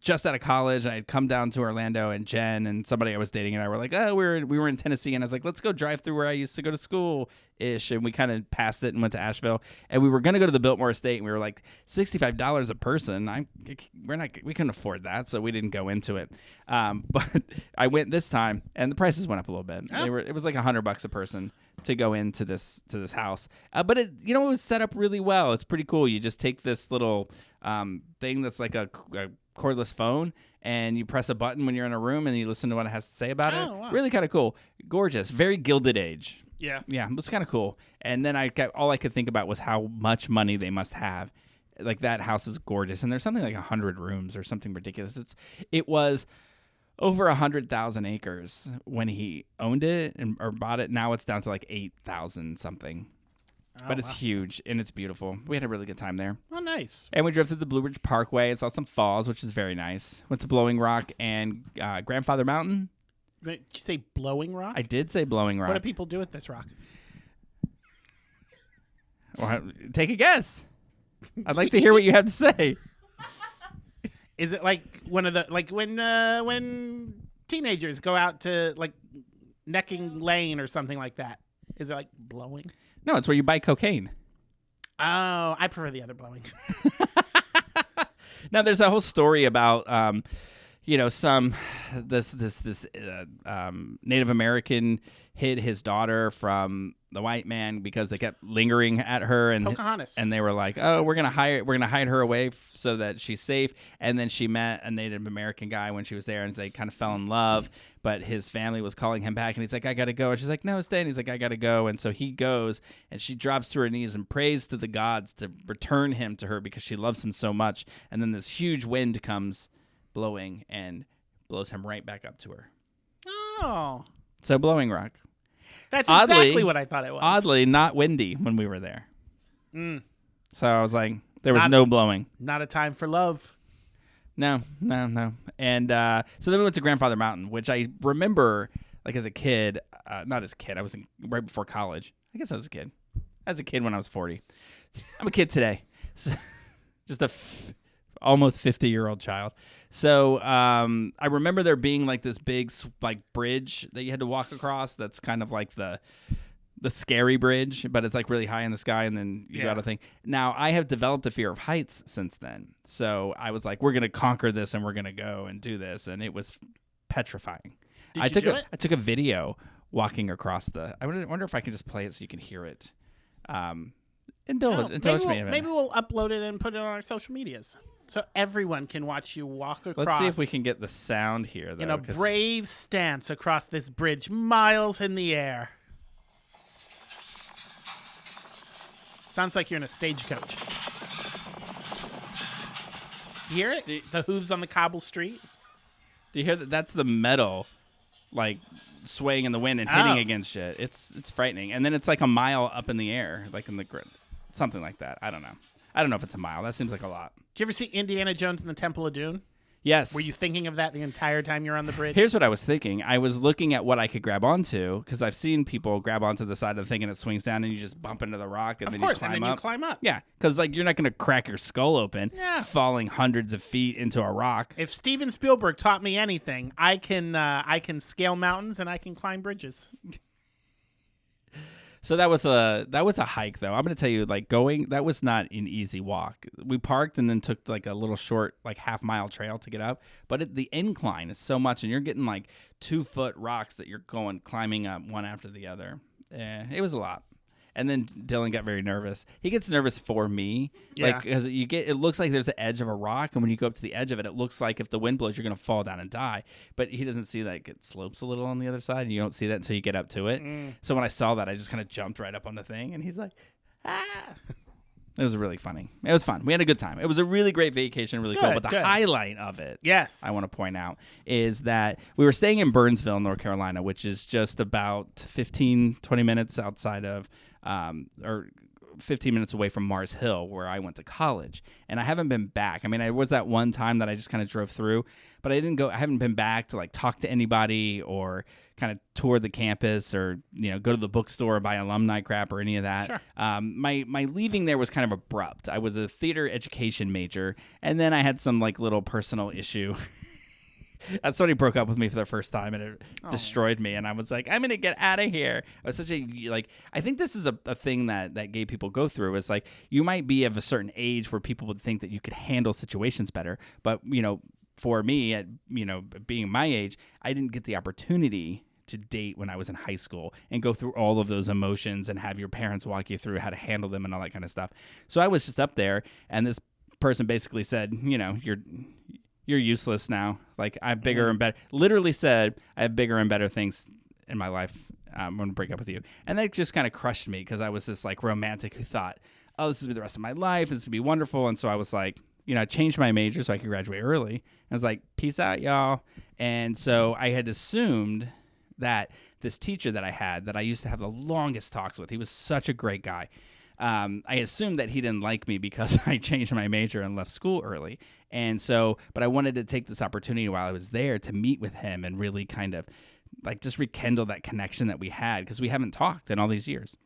just out of college, and I had come down to Orlando, and Jen and somebody I was dating and I were like, oh, we were in Tennessee, and I was like, let's go drive through where I used to go to school-ish, and we kind of passed it and went to Asheville, and we were going to go to the Biltmore Estate, and we were like, $65 a person. We couldn't afford that, so we didn't go into it. But I went this time, and the prices went up a little bit. Oh. It was like $100 a person to go into this house, but it was set up really well. It's pretty cool. You just take this little thing that's like a cordless phone, and you press a button when you're in a room, and you listen to what it has to say about it. Wow. Really kind of cool, gorgeous, very Gilded Age. Yeah. Yeah, it was kind of cool. And then all I could think about was how much money they must have. Like, that house is gorgeous, and there's something like 100 rooms or something ridiculous. It was over 100,000 acres when he owned it or bought it. Now it's down to like 8,000 something. But it's huge, and it's beautiful. We had a really good time there. Oh, nice. And we drove through the Blue Ridge Parkway and saw some falls, which is very nice. Went to Blowing Rock and Grandfather Mountain. Did you say Blowing Rock? I did say Blowing Rock. What do people do with this rock? Well, take a guess. I'd like to hear what you have to say. Is it like one of the when teenagers go out to like Necking Lane or something like that? Is it like blowing? No, it's where you buy cocaine. Oh, I prefer the other blowing. Now, there's a whole story about this Native American hid his daughter from the white man because they kept lingering at her, and Pocahontas. and they were like, oh, we're gonna hide her away so that she's safe. And then she met a Native American guy when she was there, and they kind of fell in love. But his family was calling him back, and he's like, I gotta go. And she's like, no, stay. And he's like, I gotta go. And so he goes, and she drops to her knees and prays to the gods to return him to her because she loves him so much. And then this huge wind comes blowing and blows him right back up to her. Oh, So Blowing Rock. that's Oddly- exactly what I thought it was. Oddly, not windy when we were there. So I was like, there was Not- no blowing. Not a time for love. No. And so then we went to Grandfather Mountain, which I remember, like, as a kid. Not as a kid. I was right before college. I guess I was a kid. As a kid when I was 40. I'm a kid today. So, just almost 50-year-old child. So I remember there being like this big bridge that you had to walk across. That's kind of like the scary bridge, but it's like really high in the sky, and then you got to think. Now, I have developed a fear of heights since then. So I was like, we're going to conquer this, and we're going to go and do this. And it was petrifying. Did you do it? I took a video walking across the. I wonder if I can just play it so you can hear it. No, Indulge me. maybe we'll upload it and put it on our social medias so everyone can watch you walk across. Let's see if we can get the sound here, though. In a brave stance across this bridge, miles in the air. Sounds like you're in a stagecoach. You hear it? The hooves on the cobble street? Do you hear that? That's the metal, like, swaying in the wind and hitting against shit. It's frightening. And then it's like a mile up in the air, like in the grid. Something like that. I don't know. I don't know if it's a mile. That seems like a lot. Did you ever see Indiana Jones and the Temple of Doom? Yes. Were you thinking of that the entire time you're on the bridge? Here's what I was thinking. I was looking at what I could grab onto, because I've seen people grab onto the side of the thing and it swings down and you just bump into the rock and Of then course, you climb and then up. you climb up. Yeah, because like you're not going to crack your skull open falling hundreds of feet into a rock. If Steven Spielberg taught me anything, I can scale mountains and I can climb bridges. So that was a hike, though. I'm going to tell you, like, that was not an easy walk. We parked and then took like a little short, like half-mile trail to get up. But the incline is so much, and you're getting like 2-foot rocks that you're climbing up one after the other. It was a lot. And then Dylan got very nervous. He gets nervous for me, like, because it looks like there's the edge of a rock, and when you go up to the edge of it, it looks like if the wind blows, you're gonna fall down and die. But he doesn't see that it slopes a little on the other side, and you don't see that until you get up to it. So when I saw that, I just kind of jumped right up on the thing, and he's like, ah. It was really funny. It was fun. We had a good time. It was a really great vacation, really cool. But the highlight of it, I want to point out, is that we were staying in Burnsville, North Carolina, which is just about 15, 20 minutes outside of, or 15 minutes away from Mars Hill, where I went to college. And I haven't been back. I mean, I was that one time that I just kind of drove through, but I haven't been back to like talk to anybody or kind of tour the campus or, go to the bookstore, buy alumni crap or any of that. Sure. My leaving there was kind of abrupt. I was a theater education major, and then I had some like little personal issue. Somebody broke up with me for the first time, and it destroyed me. And I was like, I'm going to get out of here. I was I think this is a thing that gay people go through, is like, you might be of a certain age where people would think that you could handle situations better. But, for me, at, being my age, I didn't get the opportunity to date when I was in high school and go through all of those emotions and have your parents walk you through how to handle them and all that kind of stuff. So I was just up there, and this person basically said, you're useless now. Like, I have bigger and better. Literally said, I have bigger and better things in my life. I'm going to break up with you. And that just kind of crushed me, because I was this like romantic who thought, oh, this is the rest of my life. This is going to be wonderful. And so I was like, I changed my major so I could graduate early. And I was like, peace out, y'all. And so I had assumed that this teacher that I had, that I used to have the longest talks with, he was such a great guy. I assumed that he didn't like me because I changed my major and left school early. And so, but I wanted to take this opportunity while I was there to meet with him and really kind of like just rekindle that connection that we had, because we haven't talked in all these years.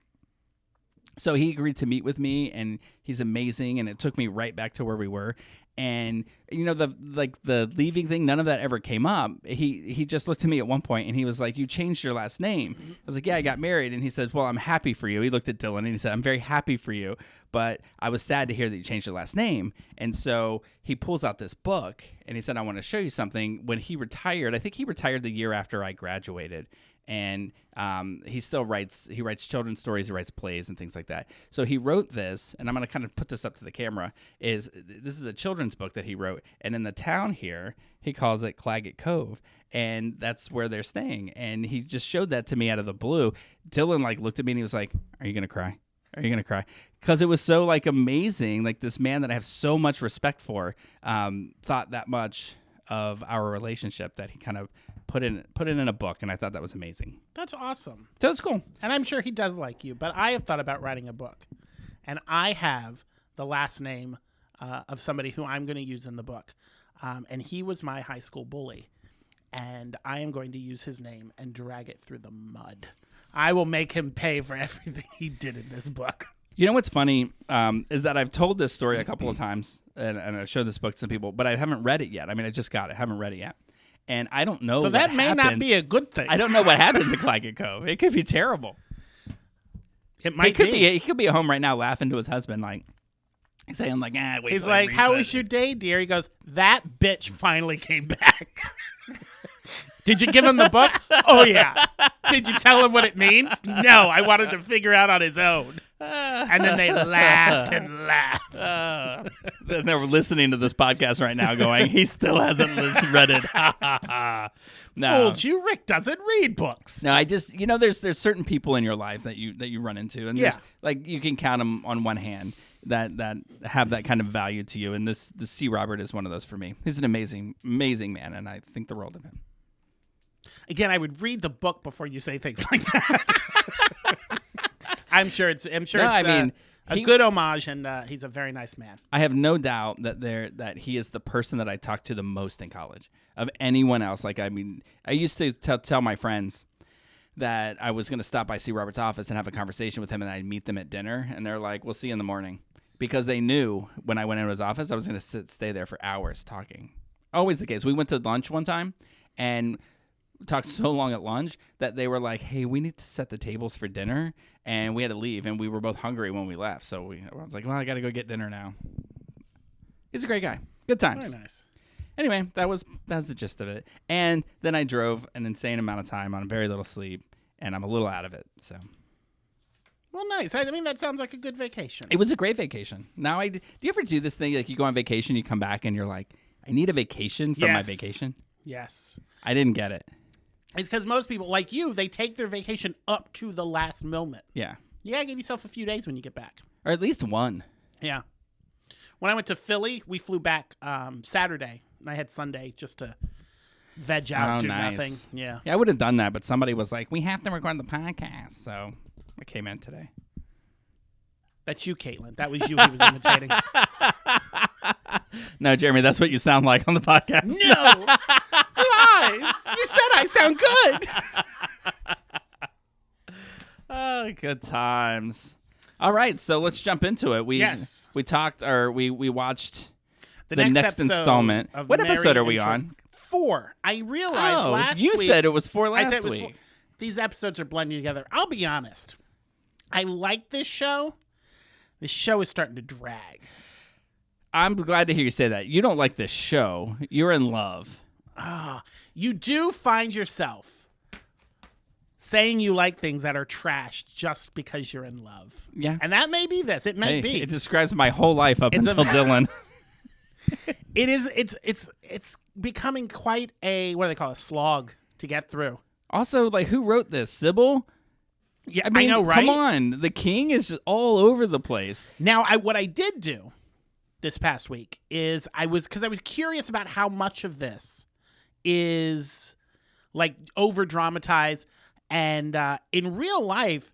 So he agreed to meet with me, and he's amazing. And it took me right back to where we were. And, the leaving thing, none of that ever came up. He just looked at me at one point and he was like, you changed your last name. I was like, yeah, I got married. And he says, well, I'm happy for you. He looked at Dylan and he said, I'm very happy for you, but I was sad to hear that you changed your last name. And so he pulls out this book and he said, I want to show you something. When he retired, I think he retired the year after I graduated. And he still writes children's stories, he writes plays and things like that. So he wrote this, and I'm going to kind of put this up to the camera, this is a children's book that he wrote. And in the town here, he calls it Claggett Cove. And that's where they're staying. And he just showed that to me out of the blue. Dylan looked at me and he was like, are you going to cry? Are you going to cry? Because it was so amazing. Like, this man that I have so much respect for thought that much of our relationship that he kind of put it in a book, and I thought that was amazing. That's awesome. That was cool. And I'm sure he does like you, but I have thought about writing a book, and I have the last name of somebody who I'm going to use in the book, and he was my high school bully, and I am going to use his name and drag it through the mud. I will make him pay for everything he did in this book. You know what's funny is that I've told this story a couple of times, and I've showed this book to some people, but I haven't read it yet. I mean, I just got it. I haven't read it yet. And I don't know. So that may not be a good thing. I don't know what happens at Claggett Cove. It could be terrible. It might be. He could be at home right now laughing to his husband, saying wait. He's like, how was your day, dear? He goes, that bitch finally came back. Did you give him the book? Oh, yeah. Did you tell him what it means? No, I wanted to figure out on his own. And then they laughed and laughed. Then they're listening to this podcast right now going, he still hasn't read it. No. Fooled you. Rick doesn't read books. No, I just, there's certain people in your life that you run into. And Yeah. there's, like, you can count them on one hand that have that kind of value to you. And the C. Robert is one of those for me. He's an amazing, amazing man. And I think the world of him. Again, I would read the book before you say things like that. I'm sure it's a good homage, and he's a very nice man. I have no doubt that he is the person that I talked to the most in college of anyone else. Like, I used to tell my friends that I was going to stop by C. Robert's office and have a conversation with him, and I'd meet them at dinner, and they're like, "We'll see you in the morning," because they knew when I went into his office, I was going to stay there for hours talking. Always the case. We went to lunch one time, and talked so long at lunch that they were like, "Hey, we need to set the tables for dinner," and we had to leave, and we were both hungry when we left. So I was like, "Well, I got to go get dinner now." He's a great guy. Good times. Very nice. Anyway, that was the gist of it. And then I drove an insane amount of time on very little sleep, and I'm a little out of it. So, well, nice. I mean, that sounds like a good vacation. it was a great vacation. Now, do you ever do this thing like you go on vacation, you come back, and you're like, "I need a vacation from my Yes. vacation"? Yes. I didn't get it. It's because most people, like you, they take their vacation up to the last moment. Yeah, You gotta give yourself a few days when you get back. or at least one. Yeah. When I went to Philly, we flew back Saturday. And I had Sunday just to veg out, do nice. nothing. Yeah. Yeah, I would have done that, but somebody was like, "We have to record the podcast," so I came in today. That's you, Caitlin. That was you he was imitating. No, Jeremy, that's what you sound like on the podcast. No! Lies! You said I sound good! Oh, good times. All right, so let's jump into it. We watched the next episode installment. of What Mary episode are we Intro- on? 4. I realized last you week. said it was 4 I last said it was week. 4. These episodes are blending together. I'll be honest. I like this show. This show is starting to drag. I'm glad to hear you say that. You don't like this show. You're in love. You do find yourself saying you like things that are trash just because you're in love. Yeah. And that may be this. It may Hey, be. it describes my whole life up until Dylan. It is. It's becoming quite a, what do they call it, a slog to get through. Also, like, who wrote this? Sybil? Yeah, I mean, know, right? come on. The king is just all over the place. Now, what I did do this past week is because I was curious about how much of this is like over dramatized, and in real life,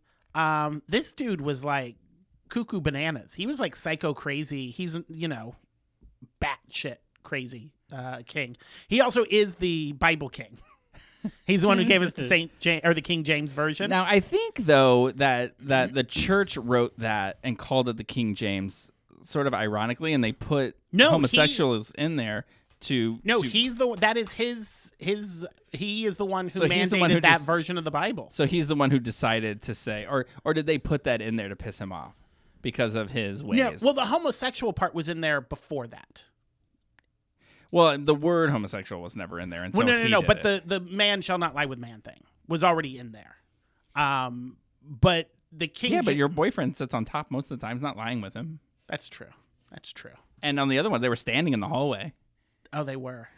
this dude was like cuckoo bananas. He was like psycho crazy. He's batshit crazy king. He also is the Bible king. He's the one who gave us the the King James version. Now, I think, though, that the church wrote that and called it the King James sort of ironically, and they put homosexuals in there to... He's the that is his he is the one who he's the mandated one who that version of the Bible. So he's the one who decided to say, or did they put that in there to piss him off because of his ways? Yeah, well, the homosexual part was in there before that. Well, the word homosexual was never in there until No. did But it. the man shall not lie with man thing was already in there. But the king. Yeah, but your boyfriend sits on top most of the time. He's not lying with him. That's true. That's true. And on the other one, they were standing in the hallway. Oh, they were.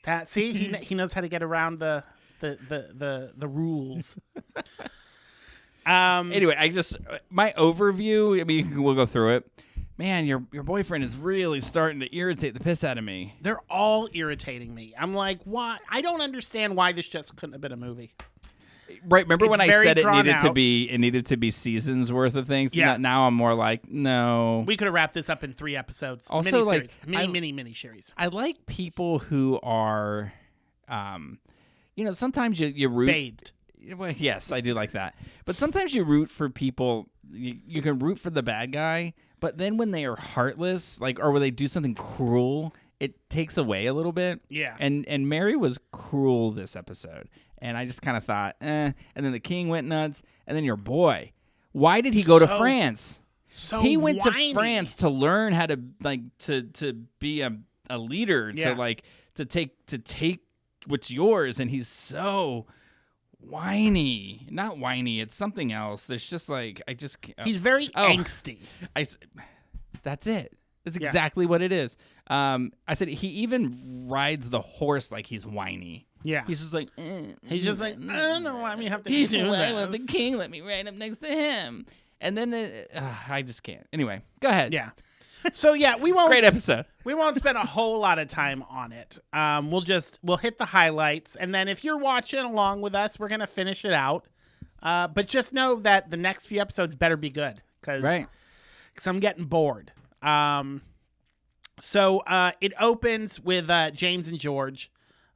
That see, he knows how to get around the rules. Anyway, my overview. I mean, we'll go through it. Man, your boyfriend is really starting to irritate the piss out of me. They're all irritating me. I'm like, why? I don't understand why this just couldn't have been a movie. Right? Remember when I said it needed to be seasons worth of things? Yeah. Now I'm more like, no. We could have wrapped this up in 3 episodes. Also, like, mini series. I like people who are, sometimes you root. Bathed. Well, yes, I do like that. But sometimes you root for people. You can root for the bad guy, but then when they are heartless, or when they do something cruel, it takes away a little bit. Yeah. And Mary was cruel this episode, and I just kind of thought, And then the king went nuts, and then your boy, why did he go to France? So he went whiny. to France to learn how to to be a leader, Yeah. to take what's yours, and he's so Whiny. Not whiny. It's something else. There's just like, I just can't. He's very angsty. That's it. That's exactly what it is. I said he even rides the horse like he's whiny. Yeah. He's just like, He's just like, I don't know why we have to do this. Why won't the king let me ride up next to him? And then I just can't. Anyway, go ahead. Yeah. So yeah, we won't. Great episode. We won't spend a whole lot of time on it. We'll hit the highlights, and then if you're watching along with us, we're gonna finish it out. But just know that the next few episodes better be good, because I'm getting bored. So it opens with James and George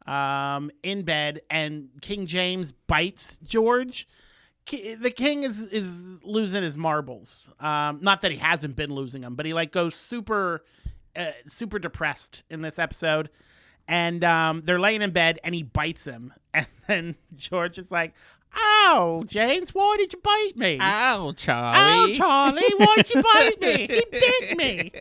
in bed, and King James bites George. The king is losing his marbles. Not that he hasn't been losing them, but he like goes super depressed in this episode. And they're laying in bed, and he bites him. And then George is like, "Ow, James, why did you bite me? Ow, Charlie. Ow, Charlie, why'd you bite me? He bit me."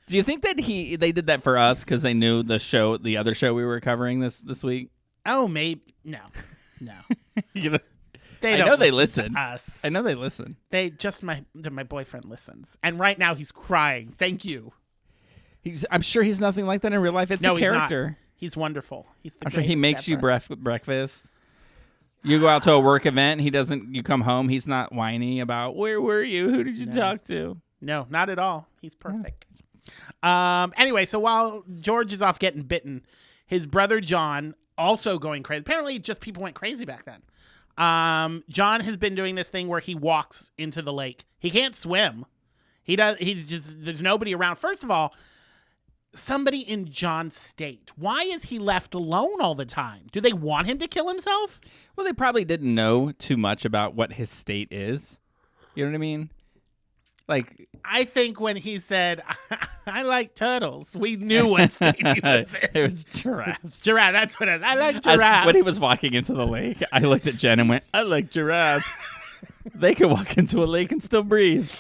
Do you think that they did that for us because they knew the other show we were covering this week? Oh, maybe no. You know, They I don't know they listen listen. to us. I know they listen. They just my boyfriend listens, and right now he's crying. Thank you. I'm sure he's nothing like that in real life. It's a character. He's wonderful. He's the I'm sure he makes you ever. breakfast. You go out to a work event. You come home. He's not whiny about where were you? Who did you talk to? No, not at all. He's perfect. Anyway, so while George is off getting bitten, his brother John also going crazy. Apparently, just people went crazy back then. John has been doing this thing where he walks into the lake. He can't swim. There's nobody around. First of all, somebody in John's state. Why is he left alone all the time? Do they want him to kill himself? Well, they probably didn't know too much about what his state is. You know what I mean? Like, I think when he said, "I like turtles," we knew what state he was in. It was giraffes. Giraffe, that's what it is. I like giraffes. When he was walking into the lake, I looked at Jen and went, "I like giraffes. They could walk into a lake and still breathe."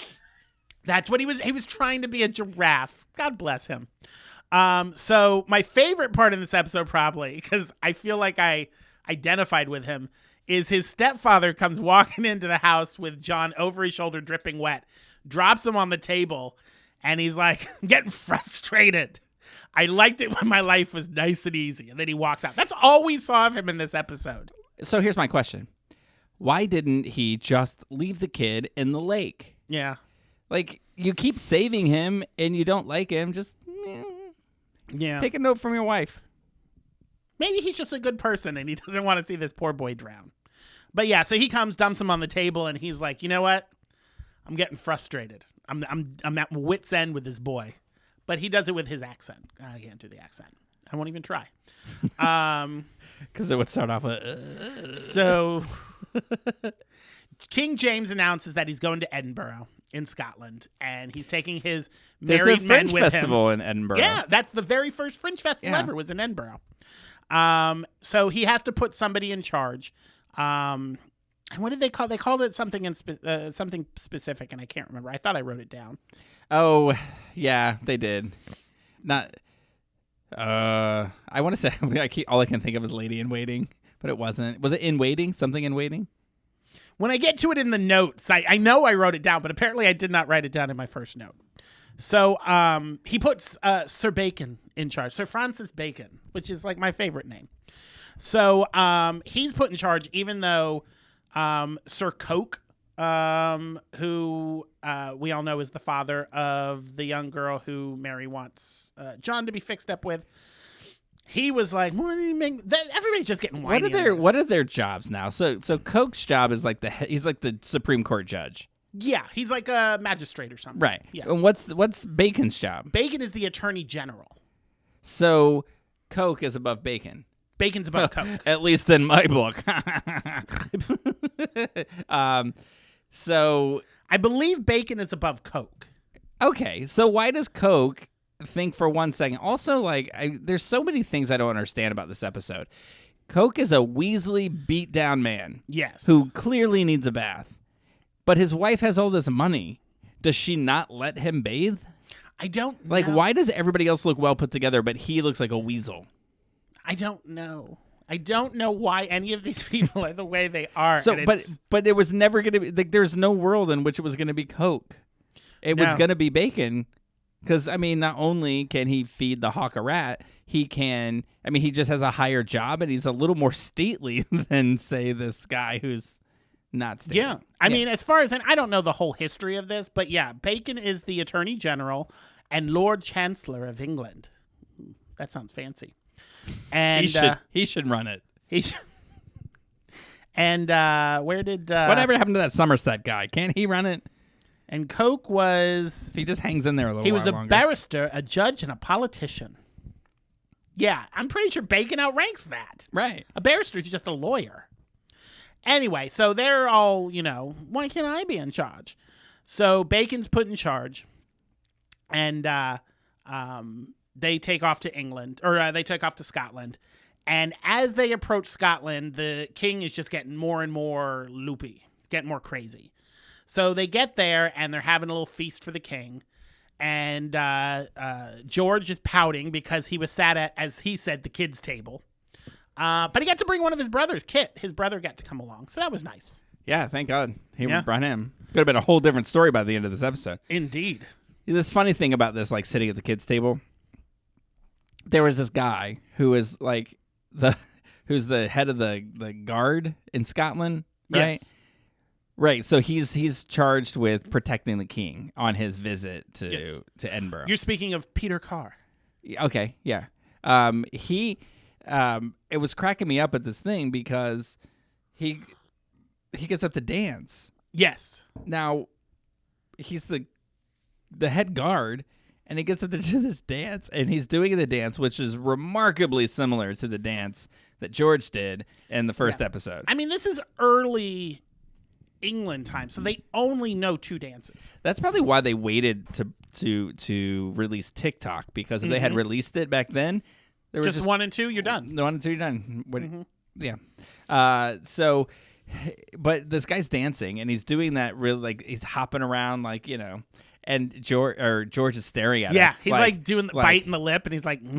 That's what he was. He was trying to be a giraffe. God bless him. So my favorite part in this episode, probably, because I feel like I identified with him, is his stepfather comes walking into the house with John over his shoulder, dripping wet, drops him on the table, and he's like, "I'm getting frustrated. I liked it when my life was nice and easy." And then he walks out. That's all we saw of him in this episode. So here's my question. Why didn't he just leave the kid in the lake? Yeah. Like, you keep saving him and you don't like him, just take a note from your wife. Maybe he's just a good person and he doesn't want to see this poor boy drown. But yeah, so he comes, dumps him on the table, and he's like, "You know what? I'm getting frustrated. I'm at wit's end with this boy." But he does it with his accent. I can't do the accent. I won't even try. Because it would start off with... So King James announces that he's going to Edinburgh in Scotland, and he's taking his There's married a men Fringe with festival him. in Edinburgh. Yeah, that's the very first Fringe festival ever, was in Edinburgh. So he has to put somebody in charge. And what did they call? They called it something something specific, and I can't remember. I thought I wrote it down. Oh, yeah, they did. Not. I want to say all I can think of is Lady in Waiting, but it wasn't. Was it In Waiting? Something in Waiting? When I get to it in the notes, I know I wrote it down, but apparently I did not write it down in my first note. So he puts Sir Bacon in charge, Sir Francis Bacon, which is like my favorite name. So he's put in charge, even though Sir Coke, who we all know is the father of the young girl who Mary wants John to be fixed up with, he was like, everybody's just getting whiny. What are their jobs now? So Coke's job is like he's like the Supreme Court judge. Yeah, he's like a magistrate or something. Right. Yeah. And what's Bacon's job? Bacon is the attorney general. So Coke is above Bacon. Bacon's above Coke. At least in my book. So I believe Bacon is above Coke. Okay, so why does Coke think for 1 second? Also, there's so many things I don't understand about this episode. Coke is a Weasley beat down man. Yes. Who clearly needs a bath. But his wife has all this money. Does she not let him bathe? I don't know. Why does everybody else look well put together, but he looks like a weasel? I don't know. I don't know why any of these people are the way they are. So, and but it was never going to be like. There's no world in which it was going to be Coke. It was going to be bacon, because I mean, not only can he feed the hawk a rat, he can. I mean, he just has a higher job, and he's a little more stately than, say, this guy who's not stately. Yeah, I mean, as far as and I don't know the whole history of this, but yeah, Bacon is the Attorney General and Lord Chancellor of England. That sounds fancy. And he should run it. He should. And where did whatever happened to that Somerset guy? Can't he run it? And Coke was. If he just hangs in there a little. He was while a longer. barrister, a judge, and a politician. Yeah, I'm pretty sure Bacon outranks that. Right. A barrister is just a lawyer. Anyway, so they're all, why can't I be in charge? So Bacon's put in charge, and they take off to England, or they take off to Scotland. And as they approach Scotland, the king is just getting more and more loopy, getting more crazy. So they get there, and they're having a little feast for the king. And George is pouting because he was sat at, as he said, the kids' table. But he got to bring one of his brothers, Kit. His brother got to come along, so that was nice. Yeah, thank God he brought him. Could have been a whole different story by the end of this episode. Indeed. This funny thing about this, like sitting at the kids' table, there was this guy who is like who's the head of the guard in Scotland, right? Yes. Right. So he's charged with protecting the king on his visit to Edinburgh. You're speaking of Peter Carr. Okay, yeah. It was cracking me up at this thing because he gets up to dance. Yes. Now, he's the head guard, and he gets up to do this dance, and he's doing the dance, which is remarkably similar to the dance that George did in the first episode. I mean, this is early England time, so they only know 2 dances. That's probably why they waited to release TikTok, because if they had released it back then, there was just 1 and 2, you're done. 1 and 2, you're done. Yeah. But this guy's dancing, and he's doing that really, like, he's hopping around, like, and George is staring at him. Yeah, he's like doing the biting the lip, and he's like, he's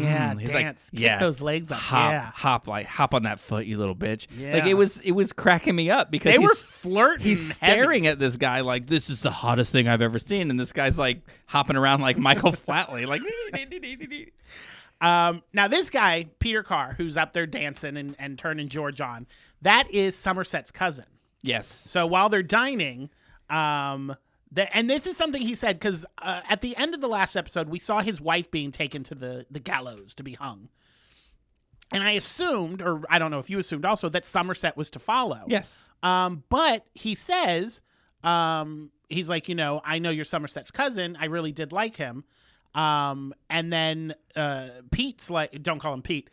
dance, like, kick those legs up, hop on that foot, you little bitch. Yeah. Like, it was cracking me up because they were flirting. He's staring at this guy like, this is the hottest thing I've ever seen, and this guy's like hopping around like Michael Flatley, like. Now this guy, Peter Carr, who's up there dancing and turning George on, that is Somerset's cousin. Yes. So while they're dining, and this is something he said, because at the end of the last episode, we saw his wife being taken to the gallows to be hung. And I assumed, or I don't know if you assumed also, that Somerset was to follow. Yes. But he says, he's like, I know you're Somerset's cousin. I really did like him. And then Pete's like, don't call him Pete,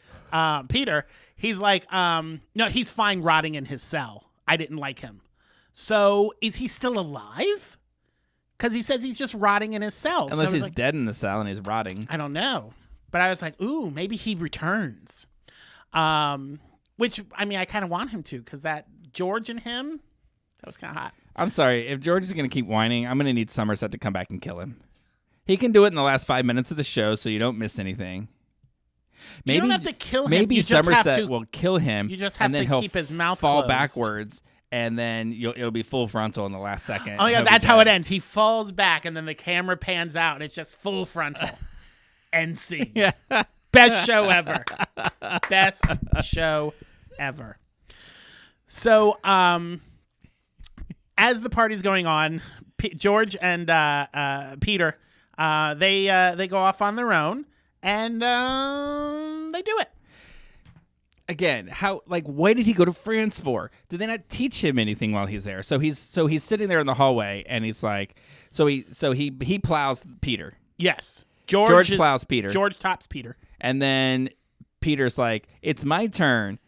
Peter, he's like, no, he's fine rotting in his cell. I didn't like him. So is he still alive? Because he says he's just rotting in his cell. Unless so he's like, dead in the cell and he's rotting. I don't know. But I was like, ooh, maybe he returns. Which, I mean, I kind of want him to, because that George and him, that was kind of hot. I'm sorry. If George is going to keep whining, I'm going to need Somerset to come back and kill him. He can do it in the last 5 minutes of the show, so you don't miss anything. Maybe, you don't have to kill him. Maybe you just Somerset have to, will kill him. You just have and then to he'll keep his mouth fall closed. backwards, and then it'll be full frontal in the last second. Oh, yeah, He'll be that's how dead. it ends. He falls back, and then the camera pans out, and it's just full frontal. End scene. Yeah. Best show ever. Best show ever. So, as the party's going on, George and Peter, they go off on their own, and they do it. Again, what did he go to France for? Did they not teach him anything while he's there? So he's sitting there in the hallway, and he's like, he plows Peter. Yes. George plows Peter. George tops Peter. And then Peter's like, it's my turn.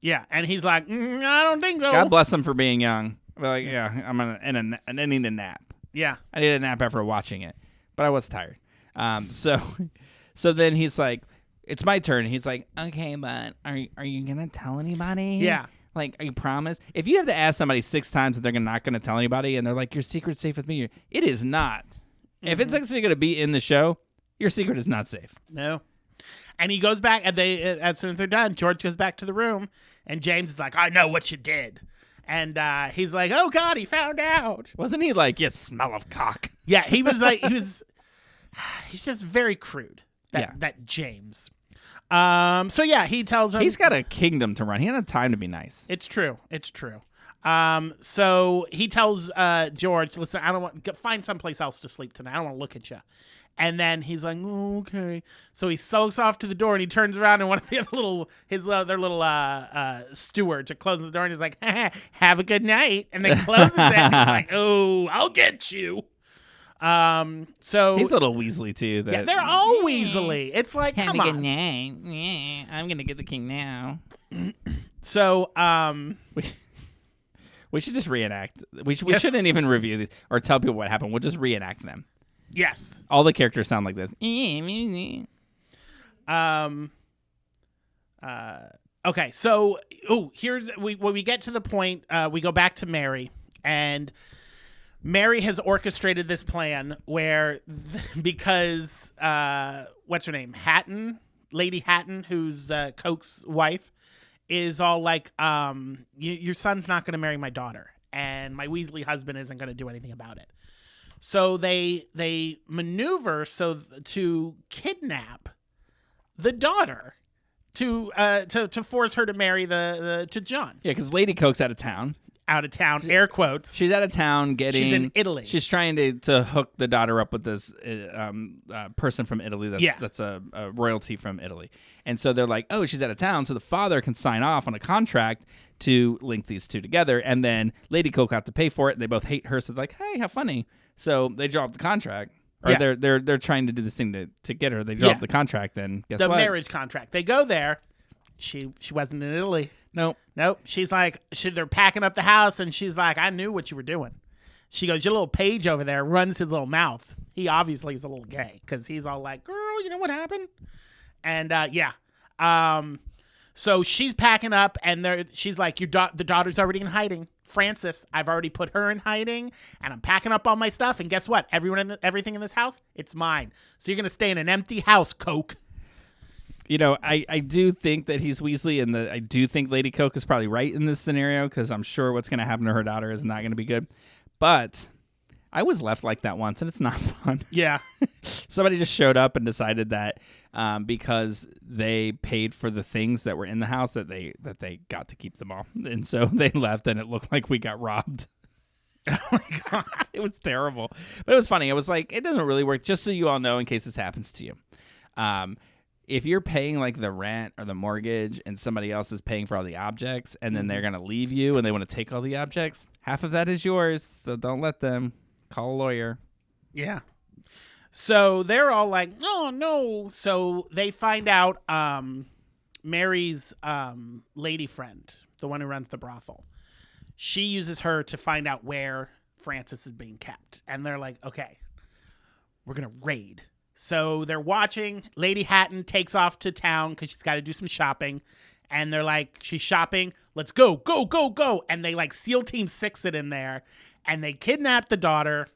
Yeah, and he's like, I don't think so. God bless him for being young. But like, yeah, I need a nap. Yeah. I needed a nap after watching it, but I was tired. So then he's like, it's my turn. He's like, okay, but are you gonna tell anybody? Yeah. Like, are you promise? If you have to ask somebody 6 times that they're not gonna tell anybody, and they're like, your secret's safe with me, it is not. If it's actually gonna be in the show, your secret is not safe. No. And he goes back, and as soon as they're done, George goes back to the room, and James is like, I know what you did. And he's like, oh, God, he found out. Wasn't he like, you smell of cock? Yeah, he was like, he's just very crude, that James. So, yeah, he tells him. He's got a kingdom to run. He doesn't have time to be nice. It's true. So he tells George, listen, I don't want, find someplace else to sleep tonight. I don't want to look at you. And then he's like, oh, okay. So he sulks off to the door, and he turns around, and one of the other little stewards are closing the door, and he's like, have a good night, and then closes it. And he's like, oh, I'll get you. So he's a little Weasley too. Yeah, they're all Weasley. It's like, come on. Good night. Yeah, I'm gonna get the king now. So we should just reenact. We shouldn't even review these or tell people what happened. We'll just reenact them. Yes. All the characters sound like this. Okay, so here's when we get to the point, we go back to Mary, and Mary has orchestrated this plan where because what's her name? Lady Hatton, who's Coke's wife, is all like, your son's not going to marry my daughter, and my Weasley husband isn't going to do anything about it. So they maneuver to kidnap the daughter to force her to marry to John. Yeah, because Lady Coke's out of town. Out of town, air quotes. She's out of town getting. She's in Italy. She's trying to hook the daughter up with this person from Italy. That's a royalty from Italy. And so they're like, oh, she's out of town, so the father can sign off on a contract to link these two together. And then Lady Coke got to pay for it, and they both hate her. So they're like, hey, how funny. So they drop the contract. Or they're trying to do this thing to get her. They drop the contract, then guess what? The marriage contract. They go there. She wasn't in Italy. Nope. She's like, they're packing up the house, and she's like, I knew what you were doing. She goes, your little page over there runs his little mouth. He obviously is a little gay because he's all like, girl, you know what happened? And so she's packing up, and she's like, the daughter's already in hiding. Frances, I've already put her in hiding, and I'm packing up all my stuff. And guess what? Everything in this house, it's mine. So you're gonna stay in an empty house, Coke. You know, I do think that he's Weasley, and I do think Lady Coke is probably right in this scenario because I'm sure what's going to happen to her daughter is not going to be good. But I was left like that once, and it's not fun. Yeah. Somebody just showed up and decided that because they paid for the things that were in the house that they got to keep them all, and so they left, and it looked like we got robbed. Oh my God. It was terrible, but it was funny. It was like, it doesn't really work. Just so you all know, in case this happens to you. If you're paying like the rent or the mortgage and somebody else is paying for all the objects and then they're going to leave you and they want to take all the objects, half of that is yours. So don't let them. Call a lawyer. Yeah. So they're all like, oh, no. So they find out Mary's lady friend, the one who runs the brothel, she uses her to find out where Frances is being kept. And they're like, okay, we're going to raid. So they're watching. Lady Hatton takes off to town because she's got to do some shopping. And they're like, she's shopping. Let's go, go, go, go. And they like SEAL Team 6 it in there. And they kidnap the daughter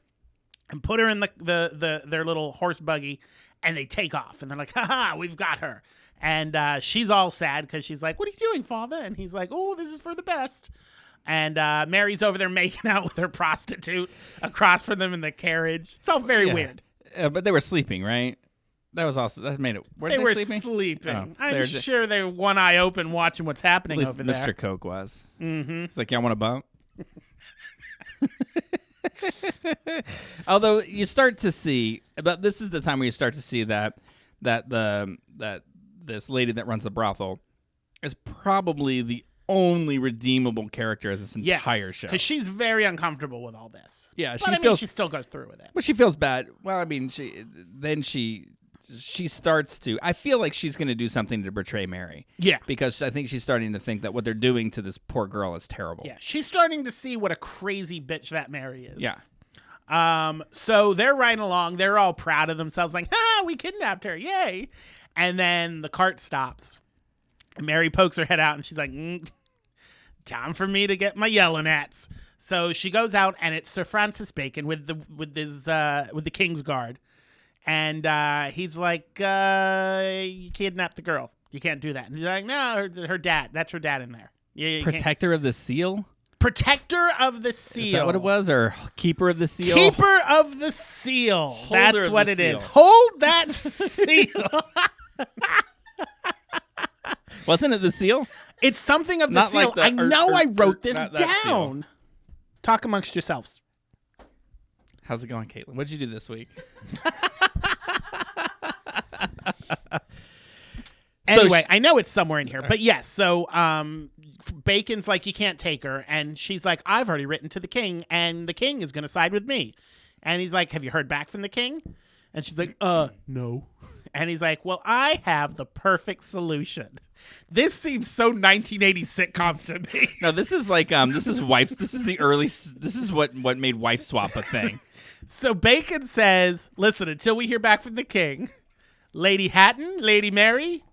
and put her in their little horse buggy. And they take off. And they're like, haha, we've got her. And she's all sad because she's like, what are you doing, father? And he's like, oh, this is for the best. And Mary's over there making out with her prostitute across from them in the carriage. It's all very weird. But they were sleeping, right? That made it. They were sleeping. Oh, I'm sure they were one eye open watching what's happening over there. Mr. Coke was. Mm-hmm. He's like, y'all want a bump? Although you start to see, but this is the time where you start to see that this lady that runs the brothel is probably the only redeemable character of this entire show. Because she's very uncomfortable with all this. Yeah, she still goes through with it. But she feels bad. Well, I mean, she starts to. I feel like she's going to do something to betray Mary. Yeah, because I think she's starting to think that what they're doing to this poor girl is terrible. Yeah, she's starting to see what a crazy bitch that Mary is. Yeah. So they're riding along. They're all proud of themselves, like, "Ha, we kidnapped her, yay!" And then the cart stops. And Mary pokes her head out, and she's like, time for me to get my yelling ats. So she goes out, and it's Sir Francis Bacon with the King's Guard, And he's like, you kidnapped the girl. You can't do that. And he's like, no, her dad. That's her dad in there. You Protector of the seal? Protector of the seal. Is that what it was? Or keeper of the seal? Keeper of the seal. Holder That's of what the it is. seal. Hold that seal. Wasn't it the seal? It's something of the Not seal. like the I know I wrote this not that seal. down. Talk amongst yourselves. How's it going, Caitlin? What did you do this week? Anyway, I know it's somewhere in here, but yes. So Bacon's like, you can't take her, and she's like, I've already written to the king, and the king is going to side with me. And he's like, have you heard back from the king? And she's like, no. And he's like, well, I have the perfect solution. This seems so 1980s sitcom to me. No, this is like this is wife. This is the early. This is what made wife swap a thing. So Bacon says, listen, until we hear back from the king, Lady Hatton, Lady Mary,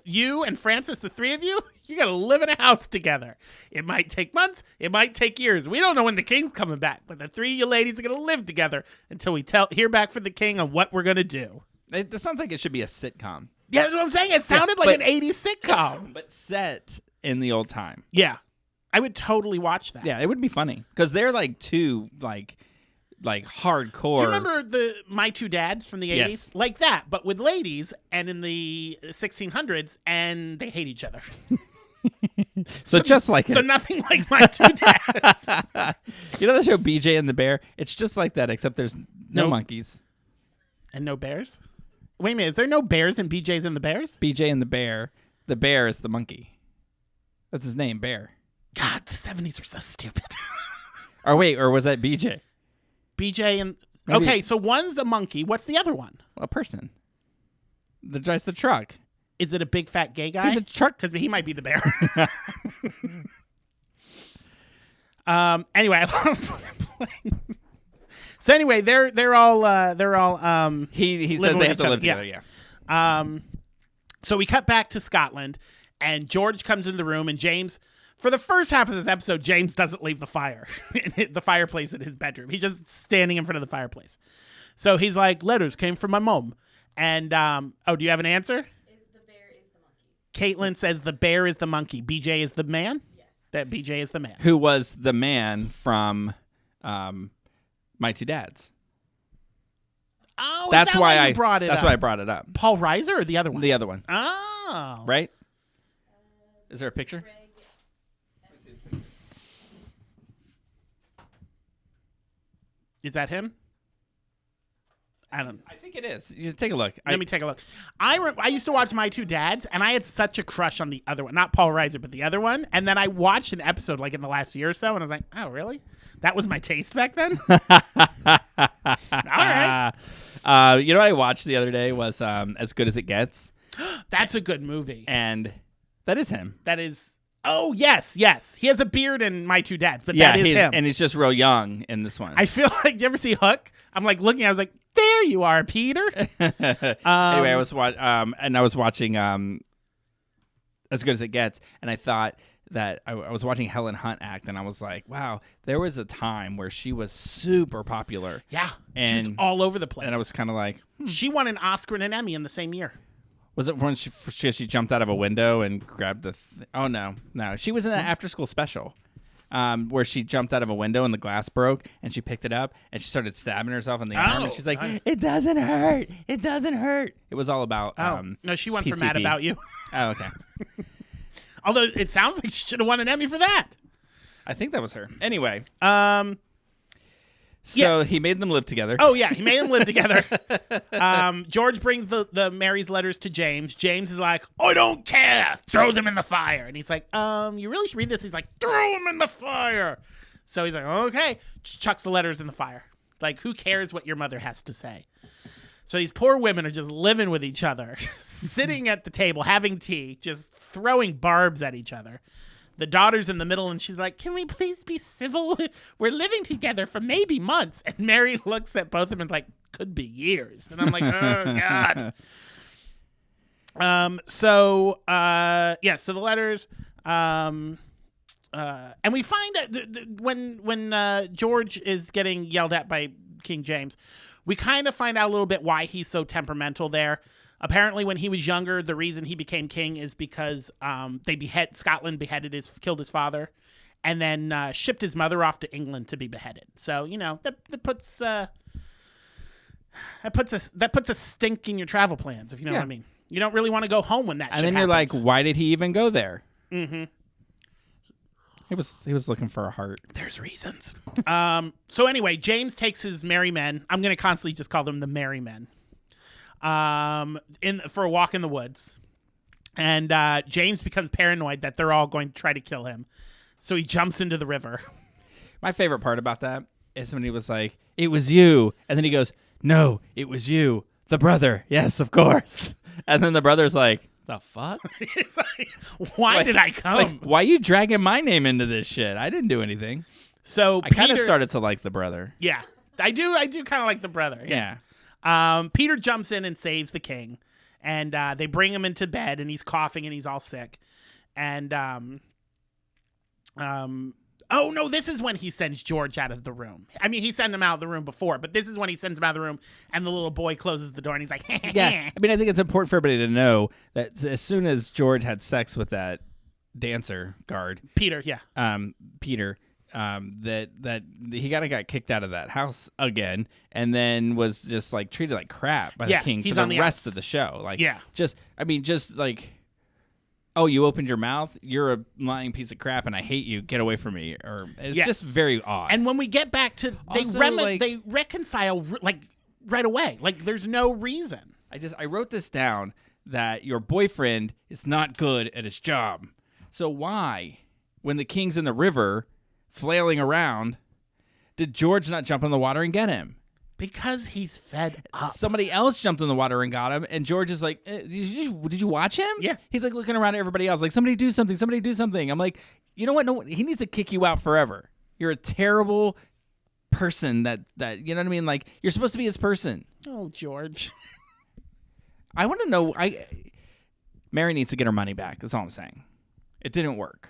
you and Francis, the three of you, you got to live in a house together. It might take months. It might take years. We don't know when the king's coming back, but the three of you ladies are going to live together until we hear back from the king on what we're going to do. It sounds like it should be a sitcom. Yeah, that's what I'm saying. It sounded like an 80s sitcom. But set in the old time. Yeah. I would totally watch that. Yeah, it would be funny. Because they're like two, like hardcore. Do you remember My Two Dads from the 80s? Yes. Like that, but with ladies and in the 1600s, and they hate each other. So just like So it. nothing like My Two Dads. You know the show BJ and the Bear? It's just like that, except there's no Nope. monkeys. And no bears? Wait a minute, is there no bears in BJ's and the Bears? BJ and the Bear. The bear is the monkey. That's his name, Bear. God, the 70s were so stupid. Or wait, or was that BJ? BJ and... Maybe- Okay, so one's a monkey. What's the other one? A person. That drives the truck. Is it a big fat gay guy? He's a truck. Because he might be the bear. Anyway, I lost my point. So anyway, they're all He living says with they have each to live other, yeah. together, yeah. So we cut back to Scotland, and George comes into the room, and James, for the first half of this episode, James doesn't leave the fireplace in his bedroom. He's just standing in front of the fireplace. So he's like, letters came from my mom. And, do you have an answer? The bear is the monkey. Caitlin says the bear is the monkey. BJ is the man? Yes. That BJ is the man. Who was the man from My Two Dads? Oh, That's is that why you brought it That's up? why I brought it up. Paul Reiser or the other one? The other one, Oh. right? Is there a picture? Greg, Is that him? I don't. I think it is. You take a look. Let me take a look. I used to watch My Two Dads, and I had such a crush on the other one. Not Paul Reiser, but the other one. And then I watched an episode like in the last year or so, and I was like, oh, really? That was my taste back then? All right. You know what I watched the other day was As Good as It Gets, That's a good movie. and that is him. That is... Oh, yes. He has a beard in My Two Dads, but Yeah, that is he's, him. and he's just real young in this one. I feel like, do you ever see Hook? I'm like looking, I was like, there you are, Peter. Anyway, I was watching As Good as It Gets, and I thought that I was watching Helen Hunt act, and I was like, wow, there was a time where she was super popular. Yeah. She was And- all over the place. And I was kind of like, She won an Oscar and an Emmy in the same year. was it when she jumped out of a window and grabbed the? Oh no, she was in that after school special, where she jumped out of a window and the glass broke and she picked it up and she started stabbing herself in the arm and she's like, it doesn't hurt, it doesn't hurt. It was all about. No, she won for PCP. Mad About You. Oh, okay. Although it sounds like she should have won an Emmy for that. I think that was her. Anyway, so yes. he made them live together. Oh yeah, he made them live together. George brings the Mary's letters to James. James is like, I don't care. Throw them in the fire. And he's like, you really should read this. He's like, throw them in the fire. So he's like, okay. Just chucks the letters in the fire. Like, who cares what your mother has to say? So these poor women are just living with each other, sitting at the table, having tea, just throwing barbs at each other. The daughter's in the middle, and she's like, can we please be civil? We're living together for maybe months. And Mary looks at both of them and like, could be years. And I'm like, oh, God. So the letters. And we find out when George is getting yelled at by King James, We kind of find out a little bit why he's so temperamental there. Apparently, when he was younger, the reason he became king is because Scotland killed his father, and then shipped his mother off to England to be beheaded. So that puts a stink in your travel plans, if you know what I mean. You don't really want to go home when that. And then you're happens. like, why did he even go there? Mm-hmm. He was looking for a heart. There's reasons. So anyway, James takes his merry men. I'm going to constantly just call them the merry men. For a walk in the woods, and James becomes paranoid that they're all going to try to kill him, so he jumps into the river. My favorite part about that is when he was like, "It was you," and then he goes, "No, it was you, the brother." Yes, of course. And then the brother's like, "The fuck? Why did I come? Like, why are you dragging my name into this shit? I didn't do anything." So I kind of started to like the brother. Yeah, I do kind of like the brother. Yeah. Peter jumps in and saves the king, and they bring him into bed, and he's coughing and he's all sick. And oh no, this is when he sends George out of the room. I mean, he sent him out of the room before, but this is when he sends him out of the room, and the little boy closes the door, and he's like, yeah. I mean, I think it's important for everybody to know that as soon as George had sex with that dancer guard, Peter, yeah, that he kind of got kicked out of that house again, and then was just like treated like crap by the king he's for on the the rest outs. of the show. Like, Yeah. just like, oh, you opened your mouth, you're a lying piece of crap, and I hate you. Get away from me. Or it's Yes. just very odd. And when we get back to Also, they reconcile like right away. Like there's no reason. I wrote this down that your boyfriend is not good at his job. So why, when the king's in the river flailing around, did George not jump in the water and get him? Because he's fed up. Somebody else jumped in the water and got him, and George is like, did you watch him? Yeah. He's like looking around at everybody else, like, somebody do something. I'm like, you know what? No, he needs to kick you out forever. You're a terrible person that you know what I mean? Like, you're supposed to be his person. Oh, George. I want to know, Mary needs to get her money back. That's all I'm saying. It didn't work.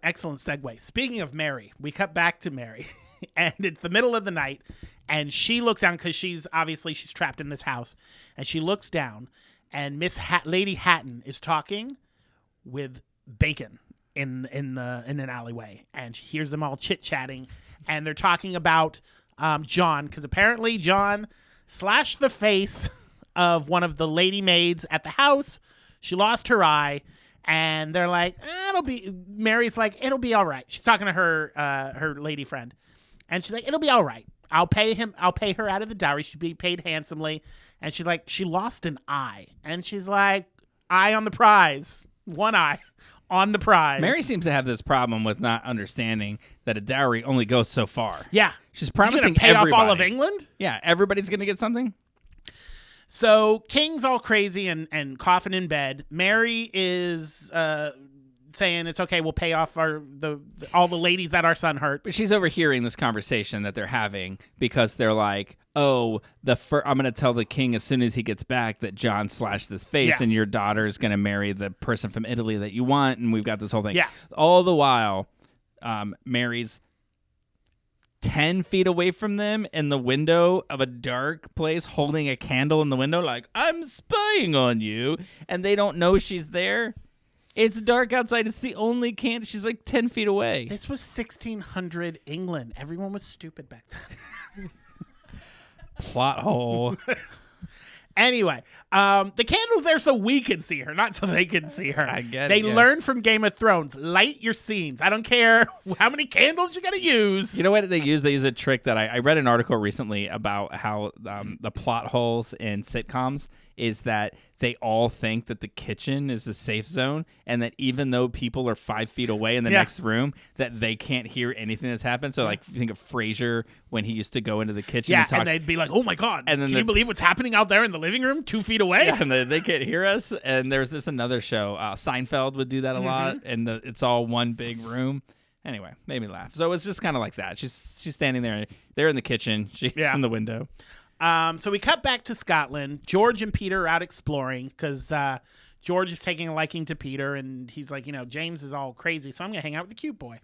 Excellent segue. Speaking of Mary, we cut back to Mary, and it's the middle of the night, and she looks down because she's trapped in this house, and she looks down, and Lady Hatton is talking with Bacon in an alleyway, and she hears them all chit chatting, and they're talking about John, because apparently John slashed the face of one of the lady maids at the house. She lost her eye. And they're like, Mary's like, it'll be all right. She's talking to her lady friend. And she's like, it'll be all right. I'll pay her out of the dowry. She'll be paid handsomely. And she's like, she lost an eye. And she's like, eye on the prize. One eye on the prize. Mary seems to have this problem with not understanding that a dowry only goes so far. Yeah. She's promising pay everybody. off all of England? Yeah, everybody's going to get something. So King's all crazy and coughing in bed. Mary is saying it's okay. We'll pay off all the ladies that our son hurts. But she's overhearing this conversation that they're having because they're like, "Oh, I'm going to tell the king as soon as he gets back that John slashed his face, and your daughter's going to marry the person from Italy that you want, and we've got this whole thing." Yeah. All the while, Mary's 10 feet away from them in the window of a dark place holding a candle in the window like, I'm spying on you, and they don't know she's there. It's dark outside. It's the only candle. She's like 10 feet away. This was 1600 England. Everyone was stupid back then. Plot hole. Anyway, the candle's there so we can see her, not so they can see her. I get it. They yeah. learned from Game of Thrones. Light your scenes. I don't care how many candles you got to use. You know what they use? They use a trick that I read an article recently about how the plot holes in sitcoms is that they all think that the kitchen is a safe zone, and that even though people are 5 feet away in the next room, that they can't hear anything that's happened. So, like, you think of Frasier when he used to go into the kitchen and talk. And they'd be like, oh my God, and then can you believe what's happening out there in the living room 2 feet away? Yeah, and they can't hear us. And there's this another show, Seinfeld would do that a lot, and it's all one big room. Anyway, made me laugh. So it's just kind of like that. She's standing there. They're in the kitchen. She's in the window. So we cut back to Scotland. George and Peter are out exploring because George is taking a liking to Peter, and he's like, James is all crazy, so I'm going to hang out with the cute boy.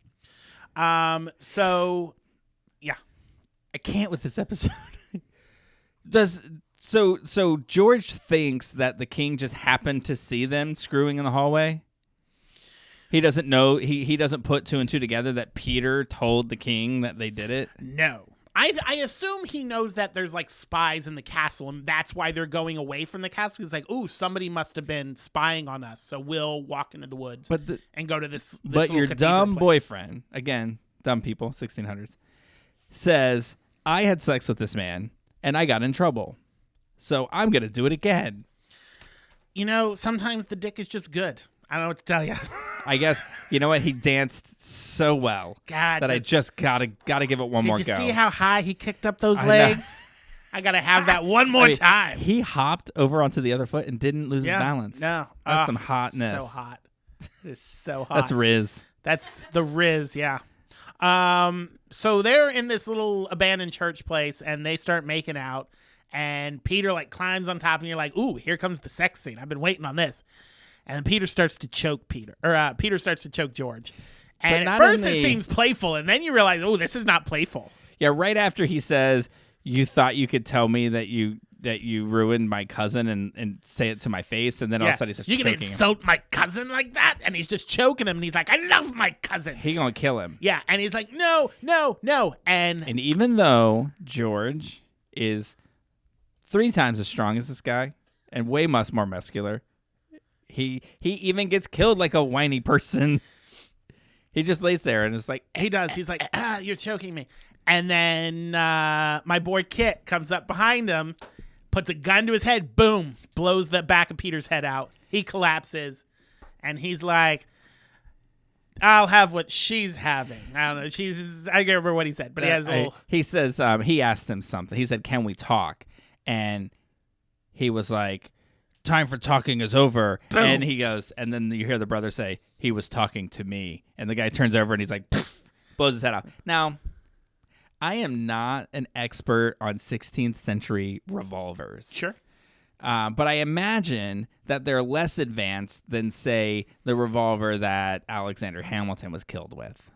So, yeah. I can't with this episode. So George thinks that the king just happened to see them screwing in the hallway? He doesn't know, he doesn't put two and two together that Peter told the king that they did it? No. I assume he knows that there's like spies in the castle, and that's why they're going away from the castle. He's like, ooh, somebody must have been spying on us, so we'll walk into the woods and go to this But little your cathedral dumb place. boyfriend, again, dumb people, 1600s, says, I had sex with this man, and I got in trouble, so I'm going to do it again. You know, sometimes the dick is just good. I don't know what to tell you. I guess, you know what? He danced so well that I just gotta give it one more go. Did you see how high he kicked up those I know. legs? I gotta have that one more time. He hopped over onto the other foot and didn't lose his balance. No, That's some hotness. So hot. It's so hot. That's Riz. That's the Riz, yeah. So they're in this little abandoned church place, and they start making out. And Peter like climbs on top, and you're like, "Ooh, here comes the sex scene. I've been waiting on this." And then Peter starts to choke Peter starts to choke George. And at first it seems playful, and then you realize, oh, this is not playful. Yeah, right after he says, "You thought you could tell me that you ruined my cousin and say it to my face," and then all of a sudden he's just you choking can insult my cousin like that, and he's just choking him, and he's like, "I love my cousin." He gonna kill him. Yeah, and he's like, "No, no, no," and even though George is 3 times as strong as this guy and way much more muscular, he even gets killed like a whiny person. He just lays there and it's like he does. He's like, "You're choking me." And then my boy Kit comes up behind him, puts a gun to his head, boom, blows the back of Peter's head out. He collapses, and he's like, "I'll have what she's having." I don't know. I can't remember what he said, but he has a little. He says he asked him something. He said, "Can we talk?" And he was like, "Time for talking is over." Boom. And he goes, and then you hear the brother say, "He was talking to me." And the guy turns over and he's like, blows his head off. Now, I am not an expert on 16th century revolvers. Sure. But I imagine that they're less advanced than, say, the revolver that Alexander Hamilton was killed with.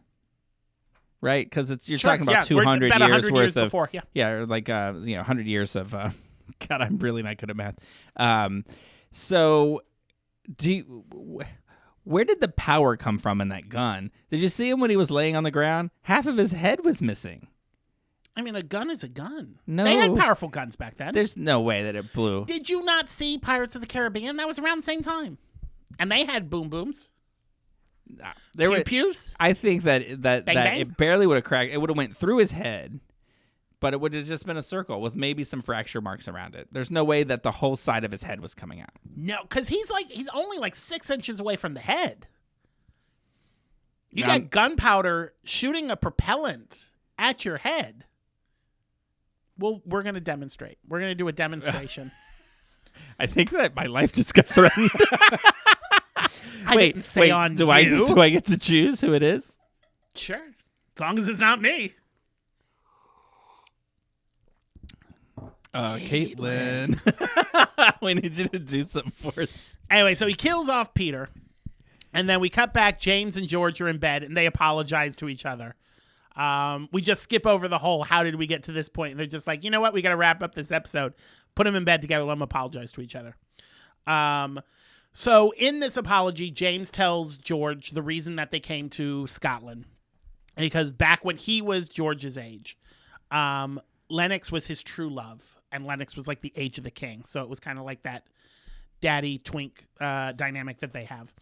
Right? Because you're talking about 200 years worth of before, or like 100 years of God, I'm really not good at math. So where did the power come from in that gun? Did you see him when he was laying on the ground? Half of his head was missing. I mean, a gun is a gun. No. They had powerful guns back then. There's no way that it blew. Did you not see Pirates of the Caribbean? That was around the same time. And they had boom booms. There were pews. I think that bang? It barely would have cracked. It would have went through his head, but it would have just been a circle with maybe some fracture marks around it. There's no way that the whole side of his head was coming out. No, because he's only like 6 inches away from the head. You got gunpowder shooting a propellant at your head. Well, we're going to demonstrate. We're going to do a demonstration. I think that my life just got threatened. I didn't say on do you. Do I get to choose who it is? Sure. As long as it's not me. Caitlin. We need you to do something for us. Anyway, so he kills off Peter. And then we cut back. James and George are in bed, and they apologize to each other. We just skip over the whole, how did we get to this point? And they're just like, you know what? We got to wrap up this episode. Put them in bed together. Let them apologize to each other. So in this apology, James tells George the reason that they came to Scotland. Because back when he was George's age, Lennox was his true love. And Lennox was like the age of the king. So it was kind of like that daddy twink dynamic that they have.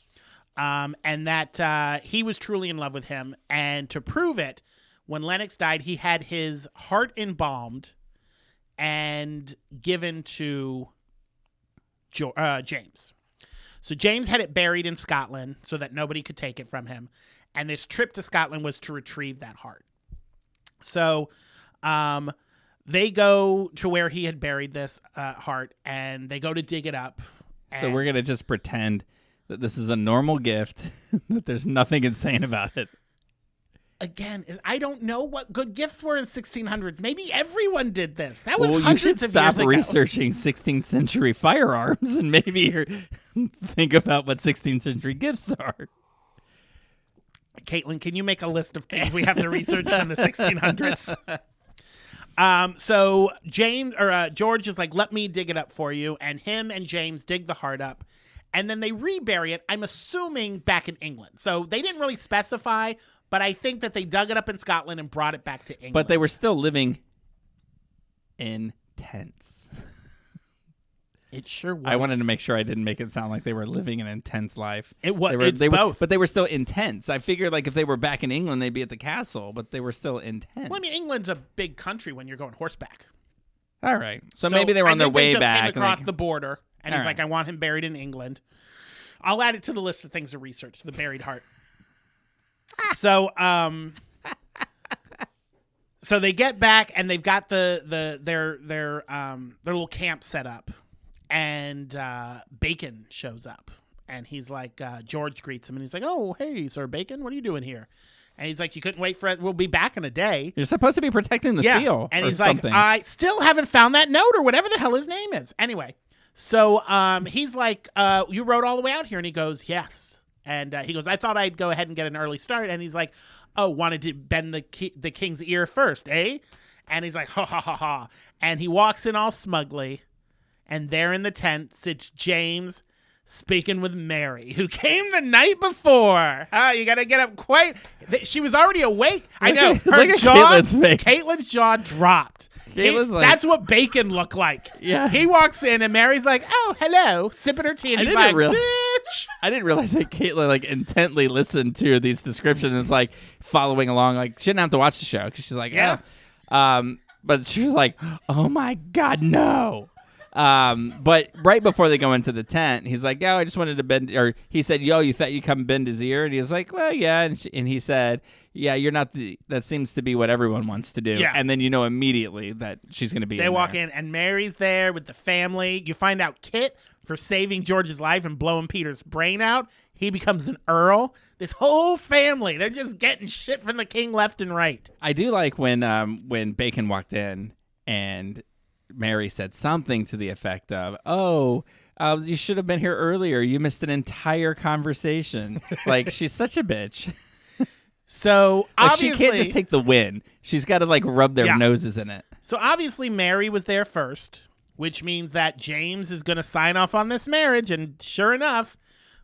And that he was truly in love with him. And to prove it, when Lennox died, he had his heart embalmed and given to James. So James had it buried in Scotland so that nobody could take it from him. And this trip to Scotland was to retrieve that heart. So they go to where he had buried this heart, and they go to dig it up. So we're going to just pretend that this is a normal gift, that there's nothing insane about it. Again, I don't know what good gifts were in 1600s. Maybe everyone did this. That was hundreds you should of years stop ago. researching 16th century firearms and maybe think about what 16th century gifts are. Caitlin, can you make a list of things we have to research from the 1600s? So George is like, let me dig it up for you. And him and James dig the heart up. And then they rebury it, I'm assuming, back in England. So they didn't really specify, but I think that they dug it up in Scotland and brought it back to England. But they were still living in tents. It sure was. I wanted to make sure I didn't make it sound like they were living an intense life. It was. It's both. But they were still intense. I figured like if they were back in England, they'd be at the castle, but they were still intense. Well, I mean, England's a big country when you're going horseback. All right. So maybe they were on their way they just back. Came across the border, and he's All like, right. I want him buried in England. I'll add it to the list of things to research, the buried heart. So they get back and they've got their little camp set up, and Bacon shows up, and he's like, George greets him, and he's like, oh, hey, Sir Bacon, what are you doing here? And he's like, you couldn't wait for it. We'll be back in a day. You're supposed to be protecting the seal. And or he's something. like, I still haven't found that note or whatever the hell his name is. Anyway, so he's like, you rode all the way out here? And he goes, yes. And he goes, I thought I'd go ahead and get an early start. And he's like, oh, wanted to bend the king's ear first, eh? And he's like, ha, ha, ha, ha. And he walks in all smugly. And there in the tent sits James speaking with Mary, who came the night before. You got to get up quite. She was already awake. I know. Look at Caitlin's face. Caitlin's jaw dropped. Caitlin's like- That's what Bacon looked like. Yeah. He walks in and Mary's like, oh, hello, sipping her tea. And he's like, bitch. I didn't realize that Caitlin like intently listened to these descriptions and is like following along. Like she didn't have to watch the show because she's like, Yeah. but she was like, oh my God, no. But right before they go into the tent, he's like, "Yo, I just wanted to bend," or he said, "Yo, you thought you'd come bend his ear?" And he was like, "Well, yeah." And he said, "Yeah, you're not that seems to be what everyone wants to do." Yeah. And then you know immediately that she's going to be. They walk in and Mary's there with the family. You find out Kit, for saving George's life and blowing Peter's brain out, he becomes an earl. This whole family, they're just getting shit from the king left and right. I do like when Bacon walked in and Mary said something to the effect of, "Oh, you should have been here earlier. You missed an entire conversation." Like, she's such a bitch. So Like, obviously, she can't just take the win. She's got to like rub their Yeah. noses in it. So obviously Mary was there first, which means that James is going to sign off on this marriage. And sure enough,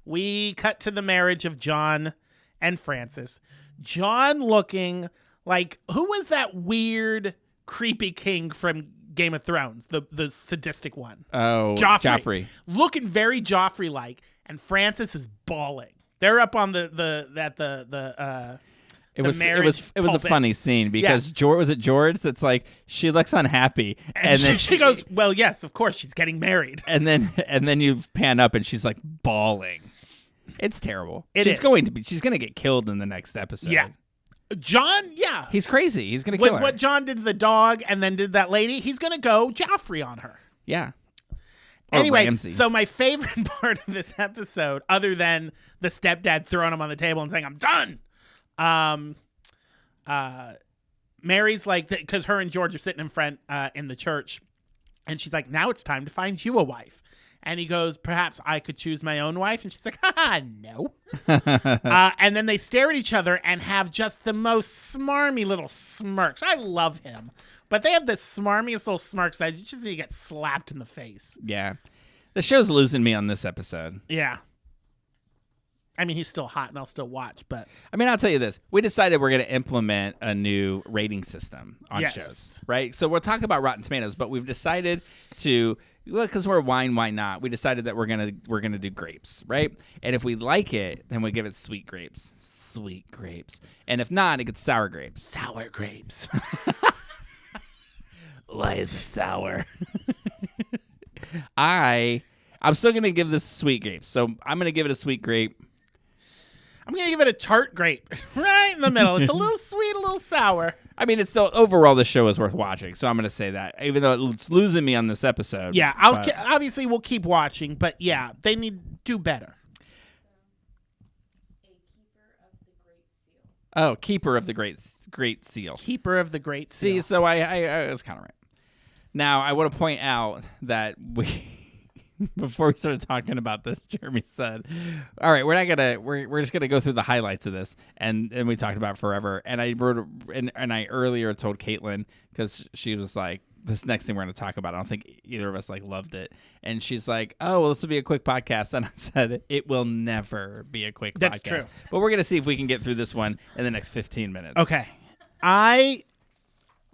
we cut to the marriage of John and Frances. John looking like, who was that weird, creepy king from Game of Thrones, the sadistic one? Oh, Joffrey. Looking very Joffrey-like, and Frances is bawling. They're up on It the was marriage a pulpit. funny scene because George that's like, she looks unhappy, and then she goes, well, yes, of course, she's getting married. and then you pan up and she's like bawling. It's terrible. It she's is. she's going to get killed in the next episode. Yeah. John, yeah. He's crazy. He's going to kill With her. what John did to the dog and then did that lady, he's going to go Joffrey on her. Yeah. Or Anyway, Ramsay. so my favorite part of this episode, other than the stepdad throwing him on the table and saying, I'm done, Mary's like, because her and George are sitting in front in the church, and she's like, now it's time to find you a wife. And he goes, perhaps I could choose my own wife. And she's like, no. And then they stare at each other and have just the most smarmy little smirks. I love him. But they have the smarmiest little smirks that you just need to get slapped in the face. Yeah. The show's losing me on this episode. Yeah. I mean, he's still hot and I'll still watch, but I mean, I'll tell you this. We decided we're going to implement a new rating system on Yes. shows, right? So we'll talk about Rotten Tomatoes, but we've decided to, well, because we're wine, why not? We decided that we're gonna do grapes, right? And if we like it, then we give it sweet grapes. Sweet grapes. And if not, it gets sour grapes. sour grapes. Why is it sour? I'm still going to give this sweet grape. So I'm going to give it a sweet grape. I'm going to give it a tart grape right in the middle. It's a little sweet, a little sour. I mean, it's still, overall, the show is worth watching. So I'm going to say that, even though it's losing me on this episode. Yeah, but- obviously we'll keep watching, but yeah, they need to do better. Oh, Keeper of the Great Seal. Keeper of the Great See, Seal. so I was kind of right. Now, I want to point out that before we started talking about this, Jeremy said, "All right, we're just gonna go through the highlights of this," and we talked about it forever. And I wrote and I earlier told Caitlin because she was like, "This next thing we're gonna talk about, I don't think either of us like loved it," and she's like, "Oh, well, this will be a quick podcast," and I said, "It will never be a quick That's podcast." true. But we're gonna see if we can get through this one in the next 15 minutes. Okay.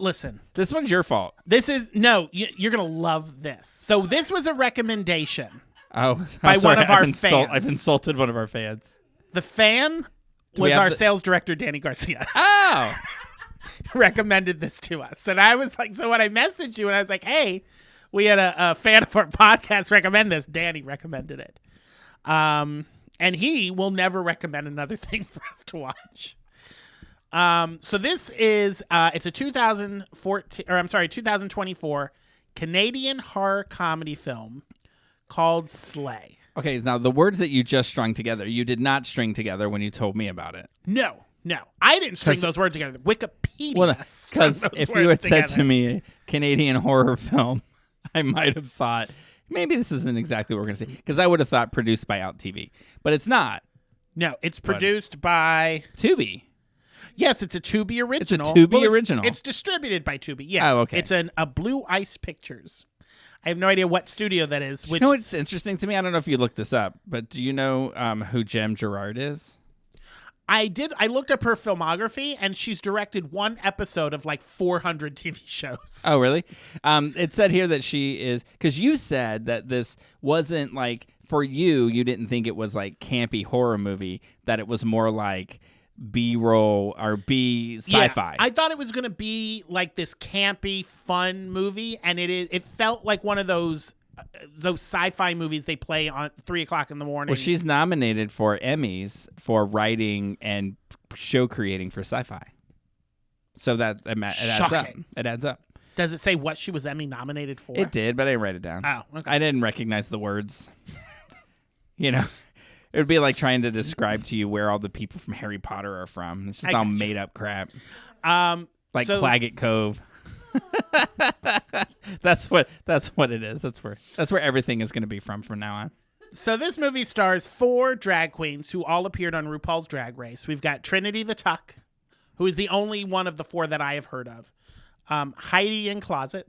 Listen. This one's your fault. You're gonna love this. So this was a recommendation. Oh, by I'm sorry. one of our fans. I've insulted one of our fans. The fan was our sales director, Danny Garcia. Oh, recommended this to us. And I was like, so when I messaged you and I was like, hey, we had a fan of our podcast recommend this. Danny recommended it. And he will never recommend another thing for us to watch. So this is, it's a 2024 Canadian horror comedy film called Slay. okay. Now the words that you just strung together, you did not string together when you told me about it. No. I didn't string those words together. Wikipedia. Well, strung because those if you words had said together. to me Canadian horror film, I might have thought maybe this isn't exactly what we're going to say, because I would have thought produced by Out TV, but it's not. No, it's produced by... Tubi. Yes, it's a Tubi original. It's a Tubi original. It's distributed by Tubi. Yeah. Oh, okay. It's a Blue Ice Pictures. I have no idea what studio that is. Which You know what's interesting to me? I don't know if you looked this up, but do you know who Jem Gerard is? I did. I looked up her filmography, and she's directed one episode of like 400 TV shows. Oh, really? It said here that she is, because you said that this wasn't like, for you didn't think it was like campy horror movie, that it was more like B-roll or B sci-fi. Yeah, I thought it was going to be like this campy, fun movie, and it felt like one of those sci-fi movies they play on 3:00 in the morning. Well, she's nominated for Emmys for writing and show creating for sci-fi. So that it adds up. Shocking. It adds up. Does it say what she was Emmy nominated for? It did, but I didn't write it down. Oh, okay. I didn't recognize the words. You know, it would be like trying to describe to you where all the people from Harry Potter are from. It's just all made up crap. Like Claggett Cove. That's what it is. That's where everything is going to be from now on. So this movie stars 4 drag queens who all appeared on RuPaul's Drag Race. We've got Trinity the Tuck, who is the only one of the 4 that I have heard of. Heidi in Closet,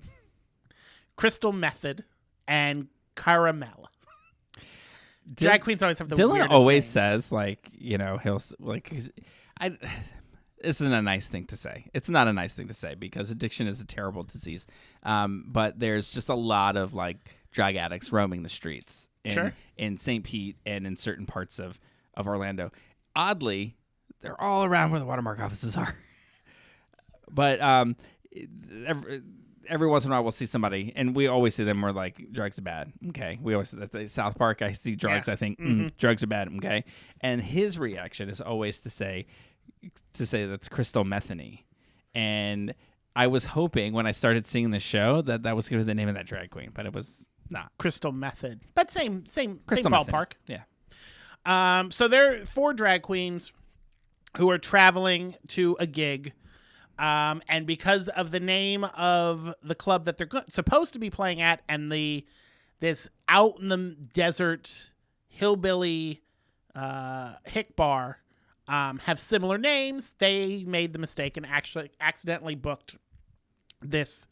Crystal Method, and Caramel. Drag queens always have the Dylan weirdest always names. says, like, you know, he'll like, this isn't a nice thing to say. It's not a nice thing to say because addiction is a terrible disease. But there's just a lot of like drug addicts roaming the streets in St. Pete and in certain parts of Orlando. Oddly, they're all around where the Watermark offices are. But every once in a while we'll see somebody, and we always see them. We're like, drugs are bad. Okay, we always that's South Park. I see drugs. Yeah. I think drugs are bad. Okay, and his reaction is always to say that's crystal methany. And I was hoping when I started seeing the show that was going to be the name of that drag queen, but it was not. Crystal Method, but same Crystal ballpark. Method. Yeah. So there are 4 drag queens who are traveling to a gig. And because of the name of the club that they're supposed to be playing at, and this out in the desert hillbilly hick bar have similar names, they made the mistake and actually accidentally booked this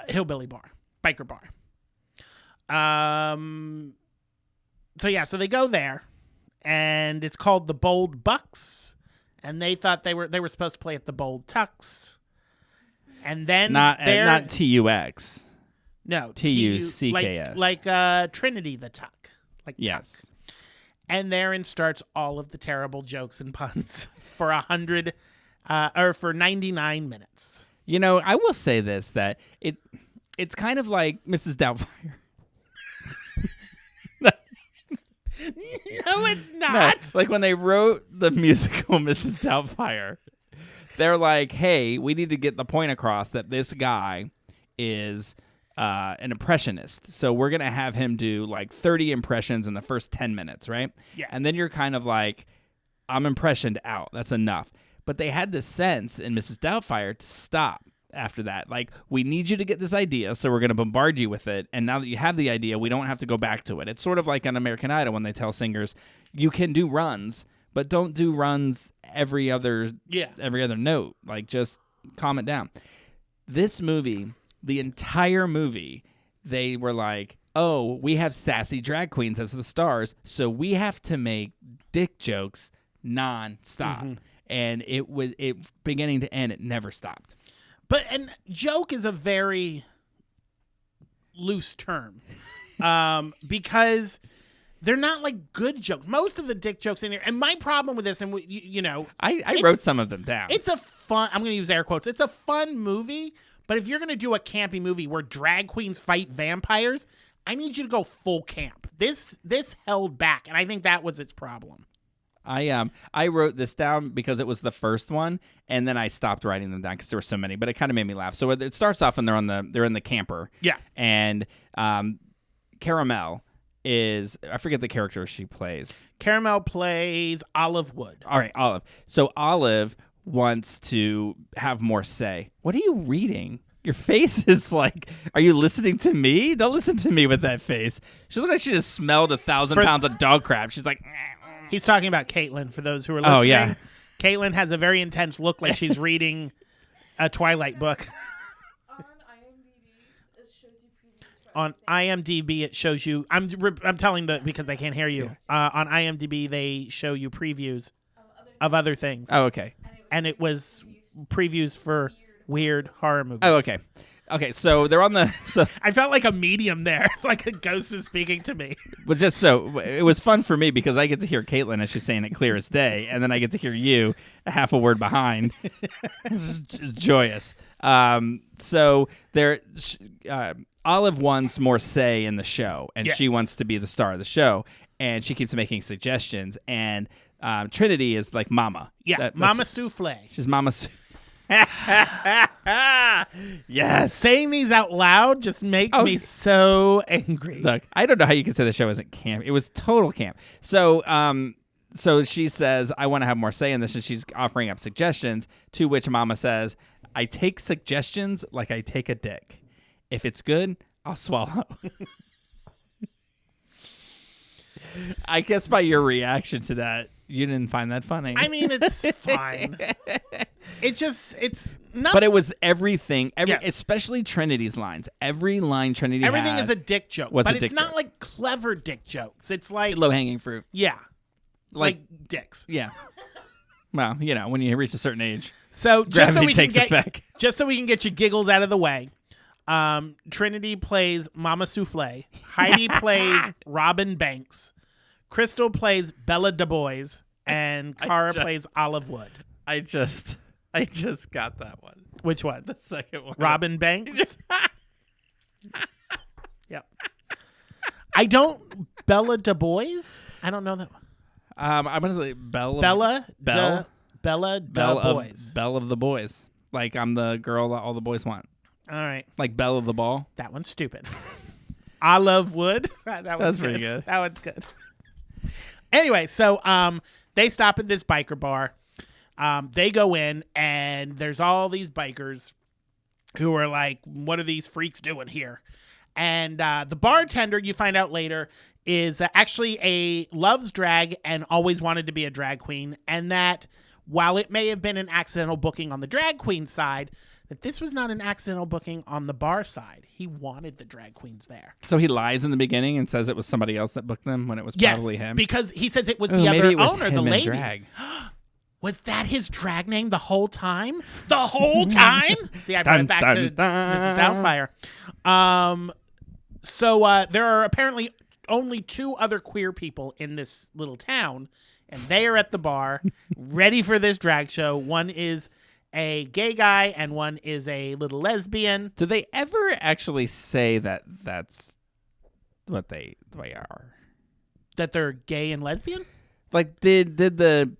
hillbilly bar, biker bar. So they go there, and it's called the Bold Bucks. And they thought they were supposed to play at the Bold Tucks, and then Not TUX. No, TUCKS. like Trinity the Tuck, like Yes. Tuck. And therein starts all of the terrible jokes and puns for 99 minutes. You know, I will say this, that it's kind of like Mrs. Doubtfire. No, it's not. No, like when they wrote the musical Mrs. Doubtfire, they're like, hey, we need to get the point across that this guy is an impressionist. So we're going to have him do like 30 impressions in the first 10 minutes, right? Yeah. And then you're kind of like, I'm impressioned out. That's enough. But they had this sense in Mrs. Doubtfire to stop after that. Like, we need you to get this idea, so we're going to bombard you with it. And now that you have the idea, we don't have to go back to it. It's sort of like on American Idol when they tell singers, you can do runs, but don't do runs every other note. Like, just calm it down. This movie, the entire movie, they were like, oh, we have sassy drag queens as the stars, so we have to make dick jokes non-stop. And it beginning to end, it never stopped. And joke is a very loose term because they're not like good jokes. Most of the dick jokes in here, and my problem with this, and I wrote some of them down. It's a fun, I'm going to use air quotes, it's a fun movie, but if you're going to do a campy movie where drag queens fight vampires, I need you to go full camp. This held back, and I think that was its problem. I wrote this down because it was the first one, and then I stopped writing them down because there were so many. But it kind of made me laugh. So it starts off and they're in the camper. Yeah. And Caramel is, I forget the character she plays. Caramel plays Olive Wood. All right, Olive. So Olive wants to have more say. What are you reading? Your face is like, are you listening to me? Don't listen to me with that face. She looked like she just smelled 1,000 pounds of dog crap. She's like, he's talking about Caitlin, for those who are listening. Oh, yeah. Caitlin has a very intense look like she's reading a Twilight book. On IMDb, it shows you previews for I'm telling because they can't hear you. On IMDb, they show you previews of other things. oh, okay. And it was previews for weird horror movies. Oh, okay. Okay, so they're on the... So, I felt like a medium there, like a ghost was speaking to me. but just so, it was fun for me because I get to hear Caitlin as she's saying it clear as day, and then I get to hear you a half a word behind. It's joyous. So Olive wants more say in the show, and Yes. she wants to be the star of the show, and she keeps making suggestions, and Trinity is like Mama. Yeah, That's- Mama Souffle. She's Mama Yes. Saying these out loud just makes me so angry. Look, I don't know how you can say the show isn't camp. It was total camp. So, so she says, I want to have more say in this, and she's offering up suggestions, to which Mama says, I take suggestions like I take a dick. If it's good, I'll swallow. I guess by your reaction to that, you didn't find that funny. I mean, it's fine. It's not. But it was everything, Yes. especially Trinity's lines. Every line Trinity Everything had is a dick joke, was but a it's dick not joke. like clever dick jokes. It's like low-hanging fruit. yeah, like dicks. Yeah. Well, when you reach a certain age, So just so gravity we can takes get effect. just so we can get your giggles out of the way, Trinity plays Mama Souffle. Heidi plays Robin Banks. Crystal plays Bella Du Bois, and Cara plays Olive Wood. I just got that one. Which one? The second one. Robin Banks. Yep. I don't Bella Du Bois. I don't know that one. I'm gonna say Belle Bella Belle Du Bois. Belle of the boys. Like I'm the girl that all the boys want. All right, Like Belle of the ball. that one's stupid. Olive Wood. That one's That's pretty good. That one's good. Anyway, so they stop at this biker bar. They go in, and there's all these bikers who are like, what are these freaks doing here? And the bartender, you find out later, is actually loves drag and always wanted to be a drag queen. And that while it may have been an accidental booking on the drag queen side, that this was not an accidental booking on the bar side. He wanted the drag queens there. So he lies in the beginning and says it was somebody else that booked them when it was probably him. Because he says it was Ooh, the maybe other it was owner, him the in lady. drag. Was that his drag name the whole time? The whole time? See, I brought it back to Mrs. Doubtfire. So there are apparently only two other queer people in this little town, and they are at the bar, ready for this drag show. One is a gay guy, and one is a little lesbian. Do they ever actually say that that's what they are? That they're gay and lesbian? Like, did the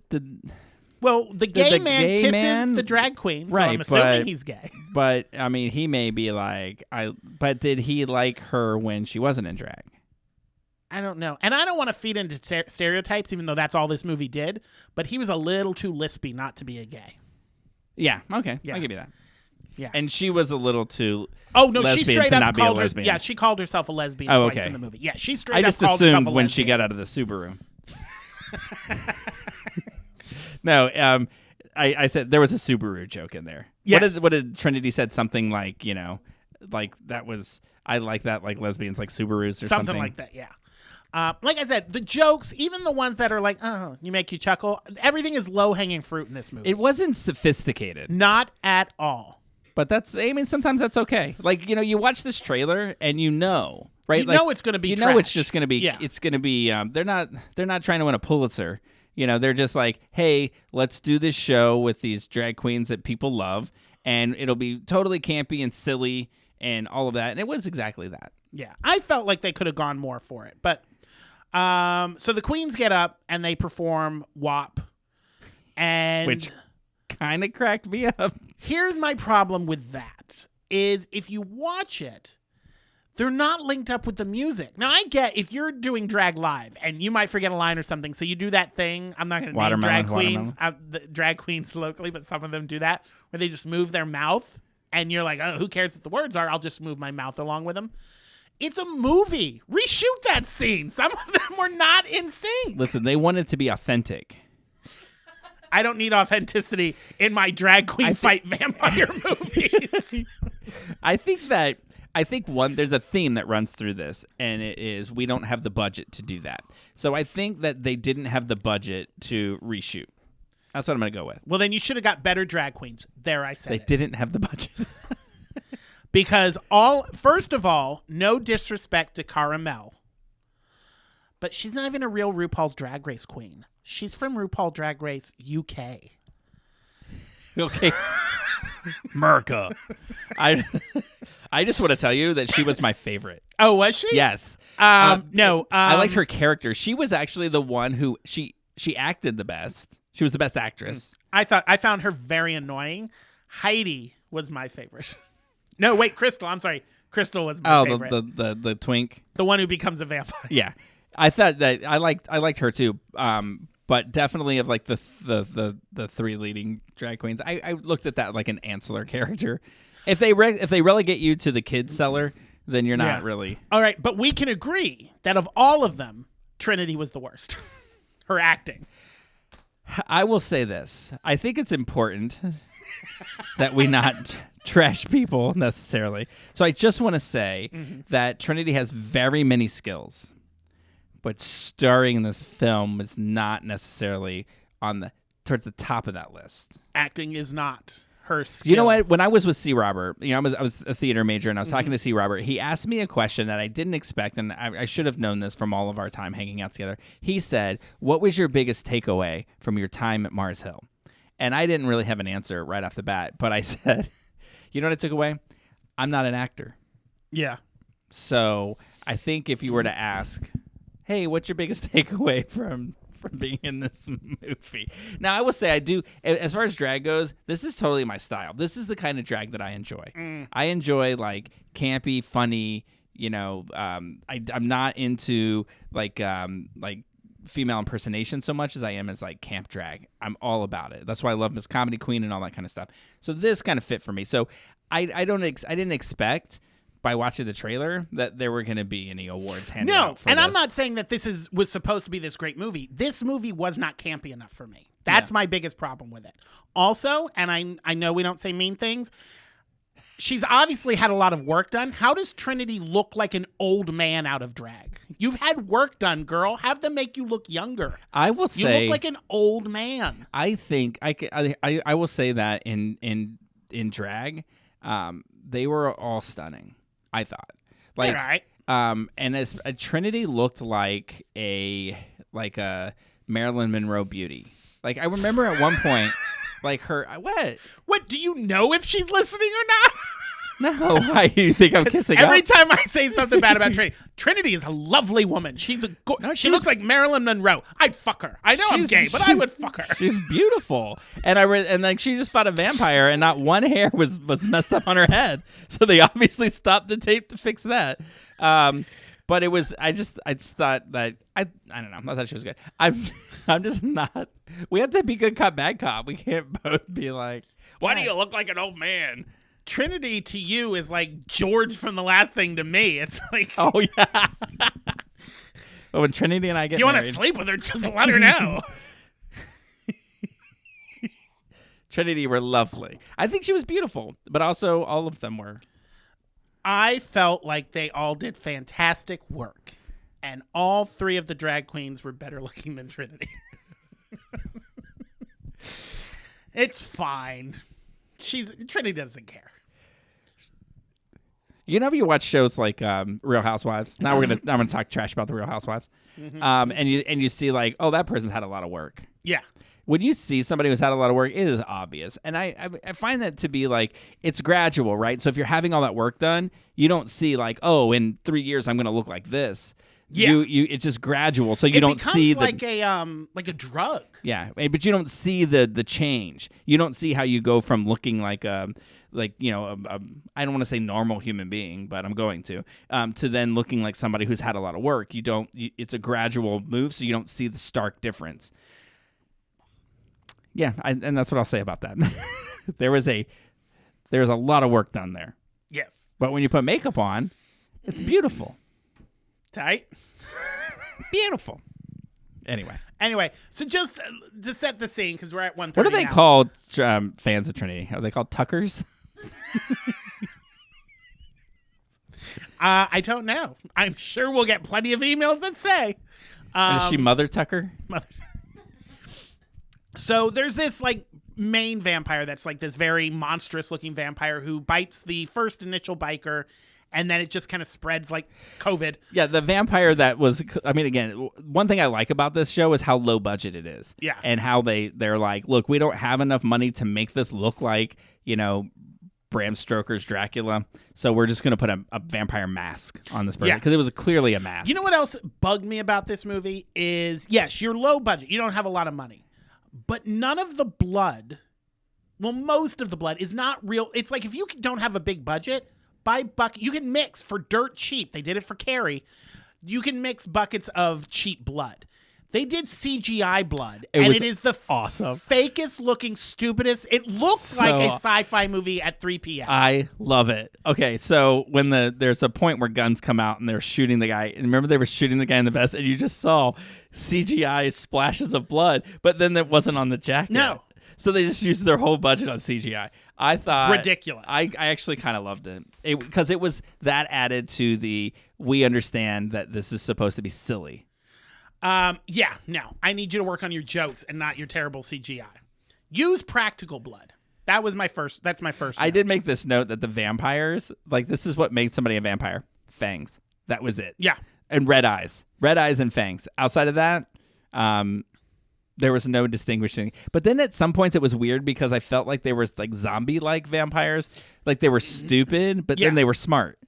Well, the gay the man gay kisses man- the drag queen, so Right, I'm assuming but- he's gay. But I mean, he may be like But did he like her when she wasn't in drag? I don't know. And I don't want to feed into stereotypes, even though that's all this movie did. But he was a little too lispy not to be a gay. Yeah. Okay. Yeah. I'll give you that. Yeah. And she was a little too Oh no, she lesbian straight to up not be a called her. lesbian. Yeah, she called herself a lesbian Oh, twice okay. in the movie. Yeah, she straight I up just called herself assumed a when she lesbian. got out of the Subaru. No, I said there was a Subaru joke in there. Yes. What did Trinity said something like, like that was I like that like lesbians like Subarus or something. Something like that, yeah. Like I said, the jokes, even the ones that are like, oh, you make you chuckle, everything is low-hanging fruit in this movie. It wasn't sophisticated. Not at all. But sometimes that's okay. Like, you watch this trailer and right? You Like, know it's going to be it's trash. just going to be Yeah. it's going to be they're not trying to win a Pulitzer. They're just like, "Hey, let's do this show with these drag queens that people love and it'll be totally campy and silly and all of that." And it was exactly that. Yeah. I felt like they could have gone more for it. But so the queens get up and they perform WAP. And Which kind of cracked me up. here's my problem with that is if you watch it, they're not linked up with the music. Now, I get if you're doing drag live and you might forget a line or something, so you do that thing. I'm not going to name drag queens, the drag queens locally, but some of them do that, where they just move their mouth, and you're like, oh, who cares what the words are? I'll just move my mouth along with them. It's a movie. Reshoot that scene. Some of them were not in sync. Listen, they wanted to be authentic. I don't need authenticity in my drag queen fight vampire movies. I think there's a theme that runs through this, and it is we don't have the budget to do that. So I think that they didn't have the budget to reshoot. That's what I'm going to go with. Well, then you should have got better drag queens. There, I said They it. didn't have the budget. Because first of all, no disrespect to Caramel, but she's not even a real RuPaul's Drag Race queen. She's from RuPaul Drag Race UK. Okay. Merca. I just want to tell you that she was my favorite. Oh, was she? Yes. No. I liked her character. She was actually the one who she acted the best. She was the best actress. I found her very annoying. Heidi was my favorite. No, wait, Crystal. I'm sorry. Crystal was my favorite. The twink. The one who becomes a vampire. Yeah. I thought that I liked her too. But definitely of like the three leading drag queens, I looked at that like an ancillary character. If they relegate you to the kid seller, then you're not really. All right, but we can agree that of all of them, Trinity was the worst. Her acting. I will say this. I think it's important that we not trash people necessarily. So I just want to say that Trinity has very many skills. But starring in this film was not necessarily towards the top of that list. Acting is not her skill. You know what? When I was with C. Robert, I was a theater major, and I was talking to C. Robert. He asked me a question that I didn't expect, and I should have known this from all of our time hanging out together. He said, "What was your biggest takeaway from your time at Mars Hill?" And I didn't really have an answer right off the bat, but I said, "You know what I took away? I'm not an actor." Yeah. So I think if you were to ask, hey, what's your biggest takeaway from being in this movie? Now, I will say I do, as far as drag goes, this is totally my style. This is the kind of drag that I enjoy. I enjoy, like, campy, funny, I'm not into, like female impersonation so much as I am as, like, camp drag. I'm all about it. That's why I love Miss Comedy Queen and all that kind of stuff. So this kind of fit for me. So I didn't expect by watching the trailer that there were going to be any awards handed out for and this. I'm not saying that this was supposed to be this great movie. This movie was not campy enough for me. That's my biggest problem with it. Also, and I know we don't say mean things, she's obviously had a lot of work done. How does Trinity look like an old man out of drag? You've had work done, girl. Have them make you look younger. I will say you look like an old man. I think I will say that in drag, they were all stunning. I thought, like, All right. And as Trinity looked like a Marilyn Monroe beauty. Like, I remember at one point, like, her What, do you know if she's listening or not? No, why do you think I'm kissing Every up? time I say something bad about Trinity, Trinity is a lovely woman. She's she looks like Marilyn Monroe. I'd fuck her. I know I'm gay, but I would fuck her. She's beautiful, and like she just fought a vampire, and not one hair was messed up on her head. So they obviously stopped the tape to fix that. But it was I just thought that I don't know. I thought she was good. I'm just not. We have to be good cop, bad cop. We can't both be like, why do you look like an old man? Trinity to you is like George from The Last Thing to me. It's like, Oh yeah. But when Trinity and I get if you want to married, sleep with her, just let her know. Trinity were lovely. I think she was beautiful, but also all of them were. I felt like they all did fantastic work, and all 3 of the drag queens were better looking than Trinity. It's fine. Trinity doesn't care. You know, if you watch shows like Real Housewives. Now I'm gonna talk trash about the Real Housewives. And you see like, oh, that person's had a lot of work. Yeah. When you see somebody who's had a lot of work, it is obvious. And I find that to be like, it's gradual, right? So if you're having all that work done, you don't see like, oh, in 3 years I'm going to look like this. Yeah. It's just gradual. So you don't see like a drug. Yeah, but you don't see the change. You don't see how you go from looking like I don't want to say normal human being, but I'm going to then looking like somebody who's had a lot of work. It's a gradual move, so you don't see the stark difference. Yeah, and that's what I'll say about that. There's a lot of work done there. Yes. But when you put makeup on, it's beautiful. Tight. Beautiful. Anyway, so just to set the scene, because we're at 1:30 what are they now. called, fans of Trinity? Are they called Tuckers? I don't know. I'm sure we'll get plenty of emails that say. Is she Mother Tucker? So there's this like main vampire that's like this very monstrous looking vampire who bites the first initial biker, and then it just kind of spreads like COVID. Yeah, the vampire that was. I mean, again, one thing I like about this show is how low budget it is. Yeah, and how they're like, look, we don't have enough money to make this look like Bram Stoker's Dracula, so we're just gonna put a vampire mask on this person because it was clearly a mask. You know what else bugged me about this movie is, yes, you're low budget, you don't have a lot of money, but none of the blood, well, most of the blood is not real. It's like if you don't have a big budget, buy bucket. You can mix for dirt cheap. They did it for Carrie. You can mix buckets of cheap blood. They did CGI blood, and it is the awesome, fakest looking, stupidest. It looks like a sci-fi movie at 3 p.m. I love it. Okay, so when there's a point where guns come out and they're shooting the guy, and remember they were shooting the guy in the vest, and you just saw CGI splashes of blood, but then it wasn't on the jacket. No. So they just used their whole budget on CGI. I thought ridiculous. I actually kind of loved it because it was that added to we understand that this is supposed to be silly. Yeah, no. I need you to work on your jokes and not your terrible CGI. Use practical blood. That's my first I note. did make this note that the vampires, like, this is what made somebody a vampire. Fangs. That was it. Yeah. And red eyes and fangs. Outside of that, there was no distinguishing. But then at some points it was weird because I felt like they were like zombie-like vampires. Like they were stupid, but then they were smart.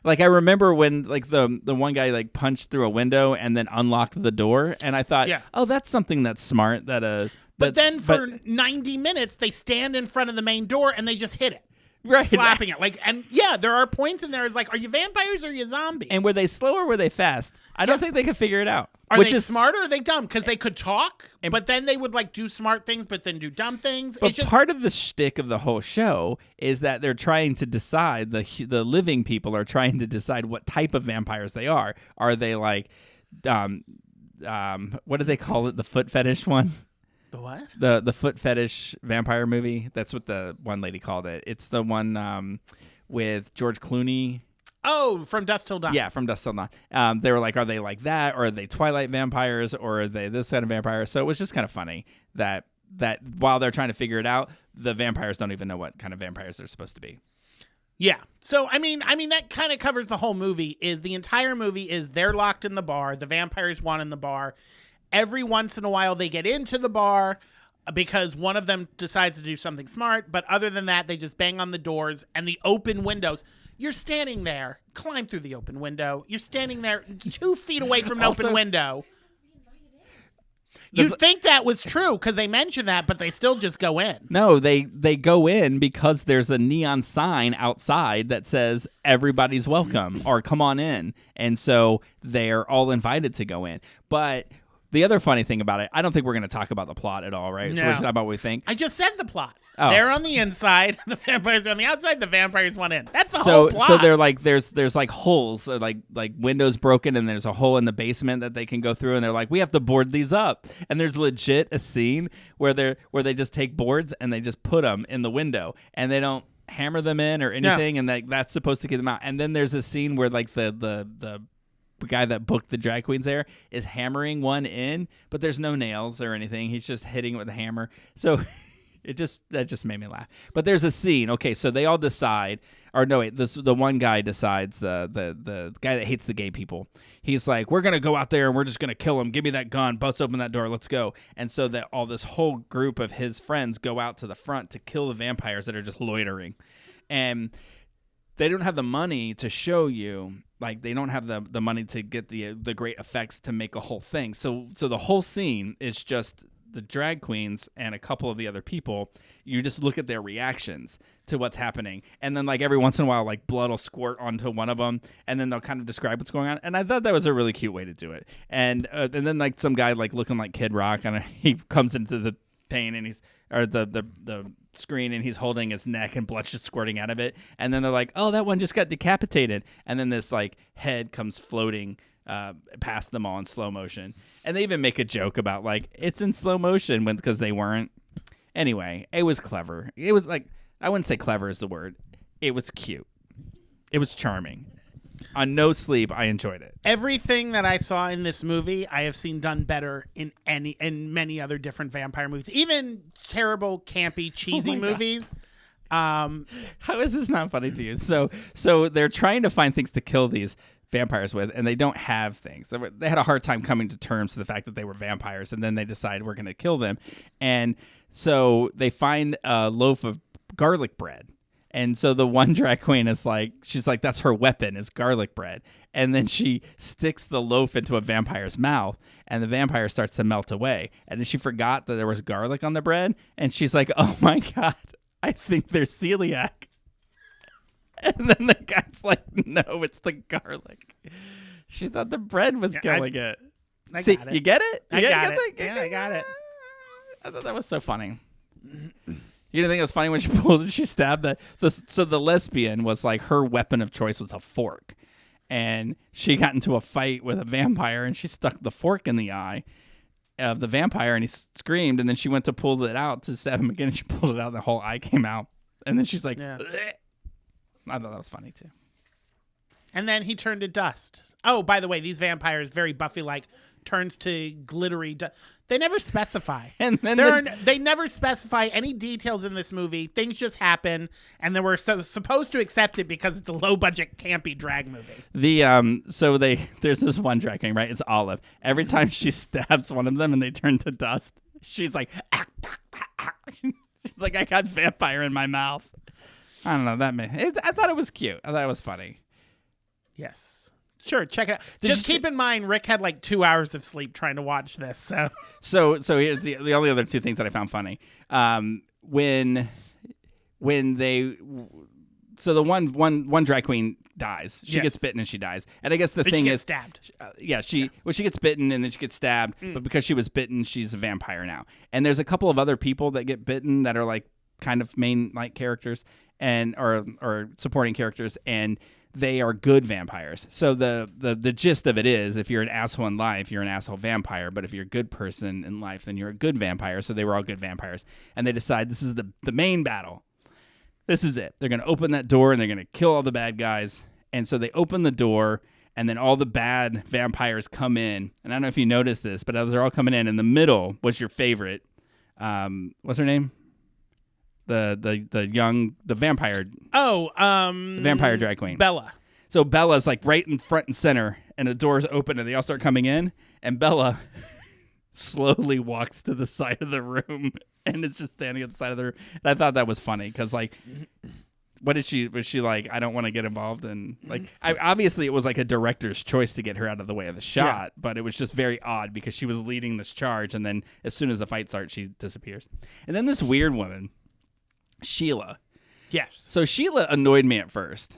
Like I remember when like the one guy like punched through a window and then unlocked the door, and I thought, oh, that's something that's smart. But then for 90 minutes they stand in front of the main door and they just hit it. Right. Slapping it. Like, and yeah, there are points in there. It's like, are you vampires or are you zombies? And were they slow or were they fast? I don't think they could figure it out. Are they smart or are they dumb? Because they could talk, but then they would like do smart things, but then do dumb things. But part of the shtick of the whole show is that they're trying to decide, the living people are trying to decide what type of vampires they are. Are they like, what do they call it? The foot fetish one? The what? The foot fetish vampire movie. That's what the one lady called it. It's the one with George Clooney. Oh, From Dusk Till Dawn. Yeah, From Dusk Till Dawn. They were like, are they like that? Or are they Twilight vampires? Or are they this kind of vampire? So it was just kind of funny that while they're trying to figure it out, the vampires don't even know what kind of vampires they're supposed to be. Yeah. So, I mean, that kind of covers the whole movie. Is the entire movie is they're locked in the bar. The vampires want in the bar. Every once in a while, they get into the bar because one of them decides to do something smart. But other than that, they just bang on the doors and the open windows. You're standing there, climb through the open window. You're standing there 2 feet away from an open window. You'd think that was true because they mentioned that, but they still just go in. No, they go in because there's a neon sign outside that says everybody's welcome or come on in. And so they're all invited to go in. But The other funny thing about it, I don't think we're going to talk about the plot at all, right? So No. we're just talking about what we think. I just said the plot. Oh. They're on the inside, the vampires are on the outside, the vampires want in. That's the So whole plot. so they're like there's like holes, or like windows broken, and there's a hole in the basement that they can go through, and they're like, we have to board these up. And there's legit a scene where they just take boards and they just put them in the window, and they don't hammer them in or anything, and that's supposed to get them out. And then there's a scene where like the guy that booked the drag queens there is hammering one in, but there's no nails or anything. He's just hitting it with a hammer. So that just made me laugh. But there's a scene. Okay, so they all decide, or no, wait, the one guy decides, the guy that hates the gay people. He's like, we're gonna go out there and we're just gonna kill him. Give me that gun. Bust open that door. Let's go. And so that all this whole group of his friends go out to the front to kill the vampires that are just loitering, and they don't have the money to show you. Like, they don't have the money to get the great effects to make a whole thing. So the whole scene is just the drag queens and a couple of the other people. You just look at their reactions to what's happening, and then like every once in a while, like blood will squirt onto one of them, and then they'll kind of describe what's going on. And I thought that was a really cute way to do it. And then like some guy like looking like Kid Rock, and he comes into the pane and the screen, and he's holding his neck and blood's just squirting out of it. And then they're like, oh, that one just got decapitated. And then this like head comes floating past them all in slow motion. And they even make a joke about like it's in slow motion because they weren't. Anyway, it was clever. It was like, I wouldn't say clever is the word. It was cute. It was charming. On No Sleep, I enjoyed it. Everything that I saw in this movie, I have seen done better in many other different vampire movies, even terrible, campy, cheesy movies. How is this not funny to you? So they're trying to find things to kill these vampires with, and they don't have things. They had a hard time coming to terms to the fact that they were vampires, and then they decide we're going to kill them. And so they find a loaf of garlic bread. And so the one drag queen is like, she's like, that's her weapon, is garlic bread. And then she sticks the loaf into a vampire's mouth, and the vampire starts to melt away. And then she forgot that there was garlic on the bread, and she's like, oh my God, I think they're celiac. And then the guy's like, no, it's the garlic. She thought the bread was killing it. I See, got it. you get it? I got it. Yeah, I got it. I thought that was so funny. You didn't think it was funny when she stabbed that? So the lesbian was like, her weapon of choice was a fork. And she got into a fight with a vampire, and she stuck the fork in the eye of the vampire, and he screamed, and then she went to pull it out to stab him again, and she pulled it out, and the whole eye came out. And then she's like, Yeah. "Bleh." I thought that was funny too. And then he turned to dust. Oh, by the way, these vampires, very Buffy-like, turns to glittery dust. They never specify. And then They never specify any details in this movie. Things just happen, and then we're supposed to accept it because it's a low-budget, campy drag movie. There's this one drag king, right? It's Olive. Every time she stabs one of them and they turn to dust, she's like, ah, ah, ah, ah. She's like, I got vampire in my mouth. I don't know. I thought it was cute. I thought it was funny. Yes. Sure, check it out. Just keep in mind, Rick had like 2 hours of sleep trying to watch this. So here's the only other two things that I found funny. When the one drag queen dies. She gets bitten and she dies. And I guess the thing is, stabbed. She gets bitten and then she gets stabbed. But because she was bitten, she's a vampire now. And there's a couple of other people that get bitten that are like kind of main like characters and or supporting characters, and they are good vampires. So the gist of it is, if you're an asshole in life, you're an asshole vampire. But if you're a good person in life, then you're a good vampire. So they were all good vampires. And they decide this is the main battle. This is it. They're going to open that door and they're going to kill all the bad guys. And so they open the door, and then all the bad vampires come in. And I don't know if you noticed this, but as they're all coming in the middle was your favorite. What's her name? The vampire. Oh, the vampire drag queen. Bella. So Bella's like right in front and center, and the doors open and they all start coming in, and Bella slowly walks to the side of the room and is just standing at the side of the room. And I thought that was funny because, like, what was she like, I don't want to get involved in, like, obviously it was like a director's choice to get her out of the way of the shot, but it was just very odd because she was leading this charge, and then as soon as the fight starts, she disappears. And then this weird woman, Sheila. Yes. So Sheila annoyed me at first.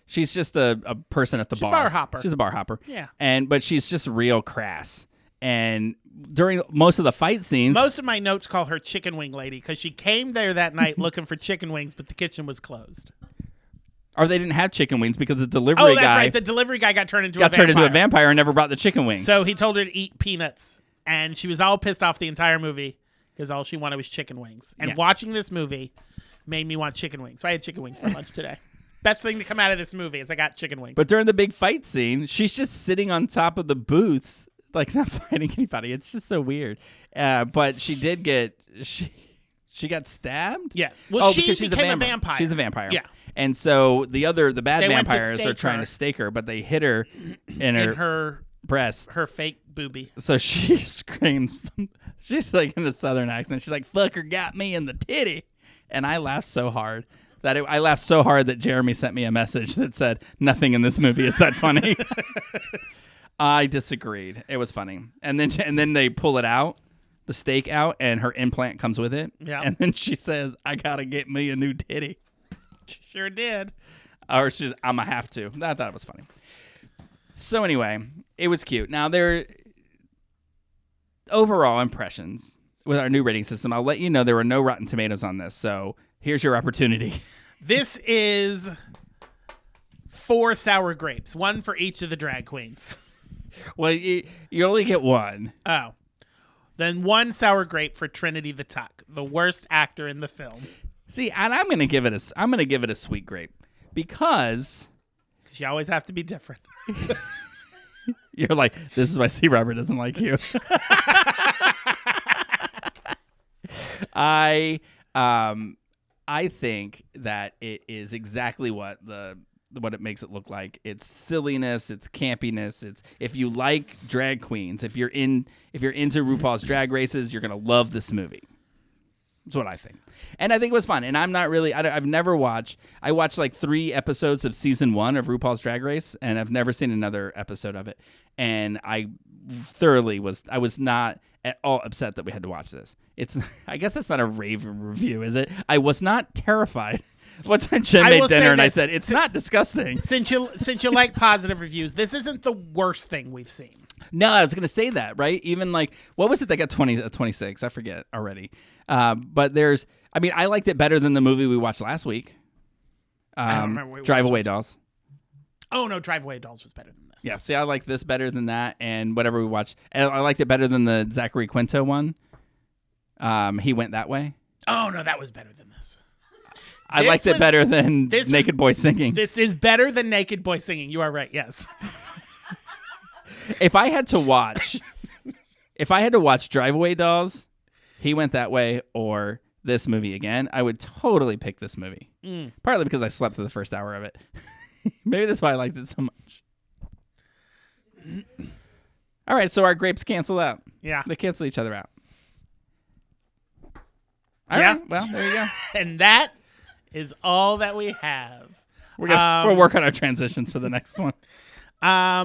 She's just a person at the bar. Bar hopper. She's a bar hopper. Yeah. But she's just real crass. And during most of the fight scenes, Most of my notes call her chicken wing lady because she came there that night looking for chicken wings, but the kitchen was closed. or they didn't have chicken wings because the delivery Oh, that's guy right. The delivery guy got turned into got turned into a vampire and never brought the chicken wings. So he told her to eat peanuts, and she was all pissed off the entire movie because all she wanted was chicken wings. And Yeah. watching this movie made me want chicken wings. So I had chicken wings for lunch today. Best thing to come out of this movie is I got chicken wings. But during the big fight scene, she's just sitting on top of the booths, like not fighting anybody. It's just so weird. But she did get she got stabbed. Yes. Well, she because she's became a vampire. She's a vampire. Yeah. And so the bad They went to vampires are stake trying her. to stake her, but they hit her in in her her breast. fake boobie. So she screams. She's like in a southern accent. She's like, "Fucker got me in the titty," and I laughed so hard that Jeremy sent me a message that said, "Nothing in this movie is that funny." I disagreed. It was funny, and then they pull it out, the steak out, and her implant comes with it. Yeah. And then she says, "I gotta get me a new titty," She sure did. or she's, "I'm gonna have to." I thought it was funny. So anyway, it was cute. Now overall impressions with our new rating system. I'll let you know there were no Rotten Tomatoes on this, so here's your opportunity. This is 4 sour grapes, one for each of the drag queens. Well, you only get one. Oh. Then 1 sour grape for Trinity the Tuck, the worst actor in the film. See, and I'm gonna give it a sweet grape because Because you always have to be different. you're like, this is why C. Robert doesn't like you. I think that it is exactly what it makes it look like. It's silliness, it's campiness. It's if you like drag queens, if you're into RuPaul's Drag Races, you're gonna love this movie. That's what I think. And I think it was fun. And I'm not really, I've never watched, I watched like 3 episodes of season 1 of RuPaul's Drag Race, and I've never seen another episode of it. And I was not at all upset that we had to watch this. I guess that's not a rave review, is it? I was not terrified. One time Jen I made will say dinner and I this. said, it's not disgusting. Since you like positive reviews, this isn't the worst thing we've seen. No, I was going to say that, right? Even like, what was it that got 26? I forget already. But I liked it better than the movie we watched last week. I don't remember what we Drive watched Away last Dolls. Oh, no, Drive Away Dolls was better than this. Yeah, see, I like this better than that, and whatever we watched. And I liked it better than the Zachary Quinto one. He Went That Way. Oh, no, that was better than this. I liked it better than this Naked Boy Singing. This is better than Naked Boy Singing. You are right, yes. If I had to watch Drive Away Dolls, He Went That Way, or this movie again, I would totally pick this movie. Partly because I slept through the first hour of it. Maybe that's why I liked it so much. All right, so our grapes cancel out. Yeah. They cancel each other out. All Yeah. right, well, there you go. And that is all that we have. We'll work on our transitions for the next one.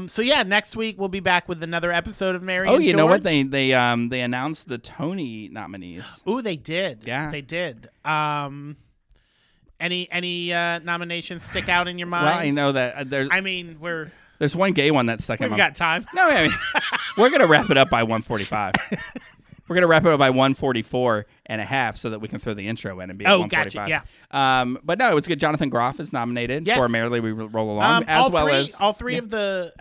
So yeah, next week we'll be back with another episode of Mary. Oh, and you know what? George. They announced the Tony nominees. Ooh, they did. Yeah. They did. Any nominations stick out in your mind? Well, I know that there's one gay one that's stuck in we've my got time. No, I mean, we're gonna wrap it up by 1:45. We're gonna wrap it up by 1:44 and a half, so that we can throw the intro in and be at 1:45. Gotcha. Yeah. But no, it was good. Jonathan Groff is nominated Yes. for Merrily We Roll Along, as all three of the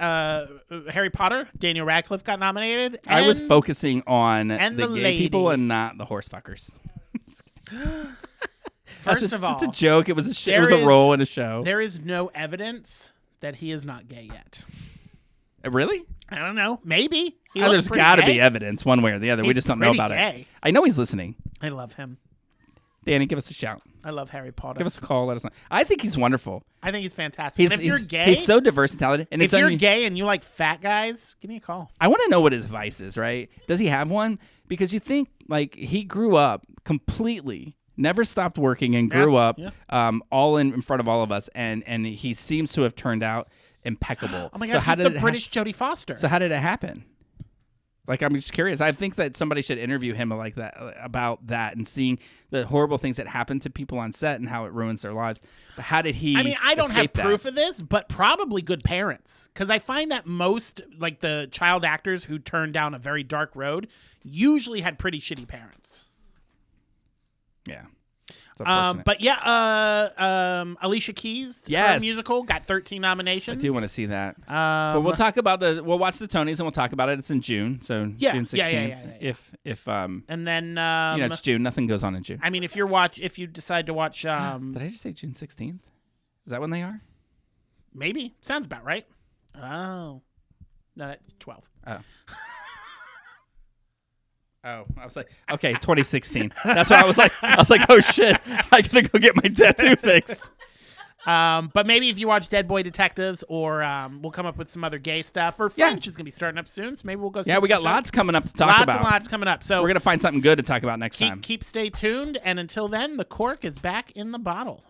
Harry Potter. Daniel Radcliffe got nominated. I was and- focusing on the and gay the people lady. and not the horse fuckers. First of all, it's a joke. It was a there it was a is- role in a show. there is no evidence that he is not gay yet. Really? I don't know. Maybe. He There's looks pretty got to gay. be evidence one way or the other. We He's just don't know pretty about it. gay. I know he's listening. I love him. Danny, give us a shout. I love Harry Potter. Give us a call. Let us know. I think he's wonderful. I think he's fantastic. And if you're gay, he's so diverse and talented. And if you're gay and you like fat guys, give me a call. I want to know what his vice is, right? Does he have one? Because you think, like, he grew up completely, never stopped working, and grew up all in front of all of us, and he seems to have turned out impeccable. Oh my So God, how he's did the it British Jodie Foster. So how did it happen? Like, I'm just curious. I think that somebody should interview him like that about that and seeing the horrible things that happen to people on set and how it ruins their lives. But how did he? I mean, I don't have escape that? proof of this, but probably good parents. Because I find that most, like, the child actors who turned down a very dark road usually had pretty shitty parents. Yeah. It's unfortunate. But yeah, Alicia Keys, her Yes. musical, got 13 nominations. I do want to see that. But we'll talk about we'll watch the Tonys and we'll talk about it. It's in June, so Yeah, June 16th. yeah. If And then, it's June. Nothing goes on in June. I mean, if you decide to watch, Did I just say June 16th? Is that when they are? maybe sounds about right. Oh, no, that's 12. Oh, I was like, okay, 2016. That's why I was like, oh shit, I gotta go get my tattoo fixed. But maybe if you watch Dead Boy Detectives, or we'll come up with some other gay stuff. Or French is gonna be starting up soon, so maybe we'll go. Yeah, we got some lots shows. coming up to talk Lots about. and lots coming up. So we're gonna find something good to talk about next time. keep stay tuned, and until then, the cork is back in the bottle.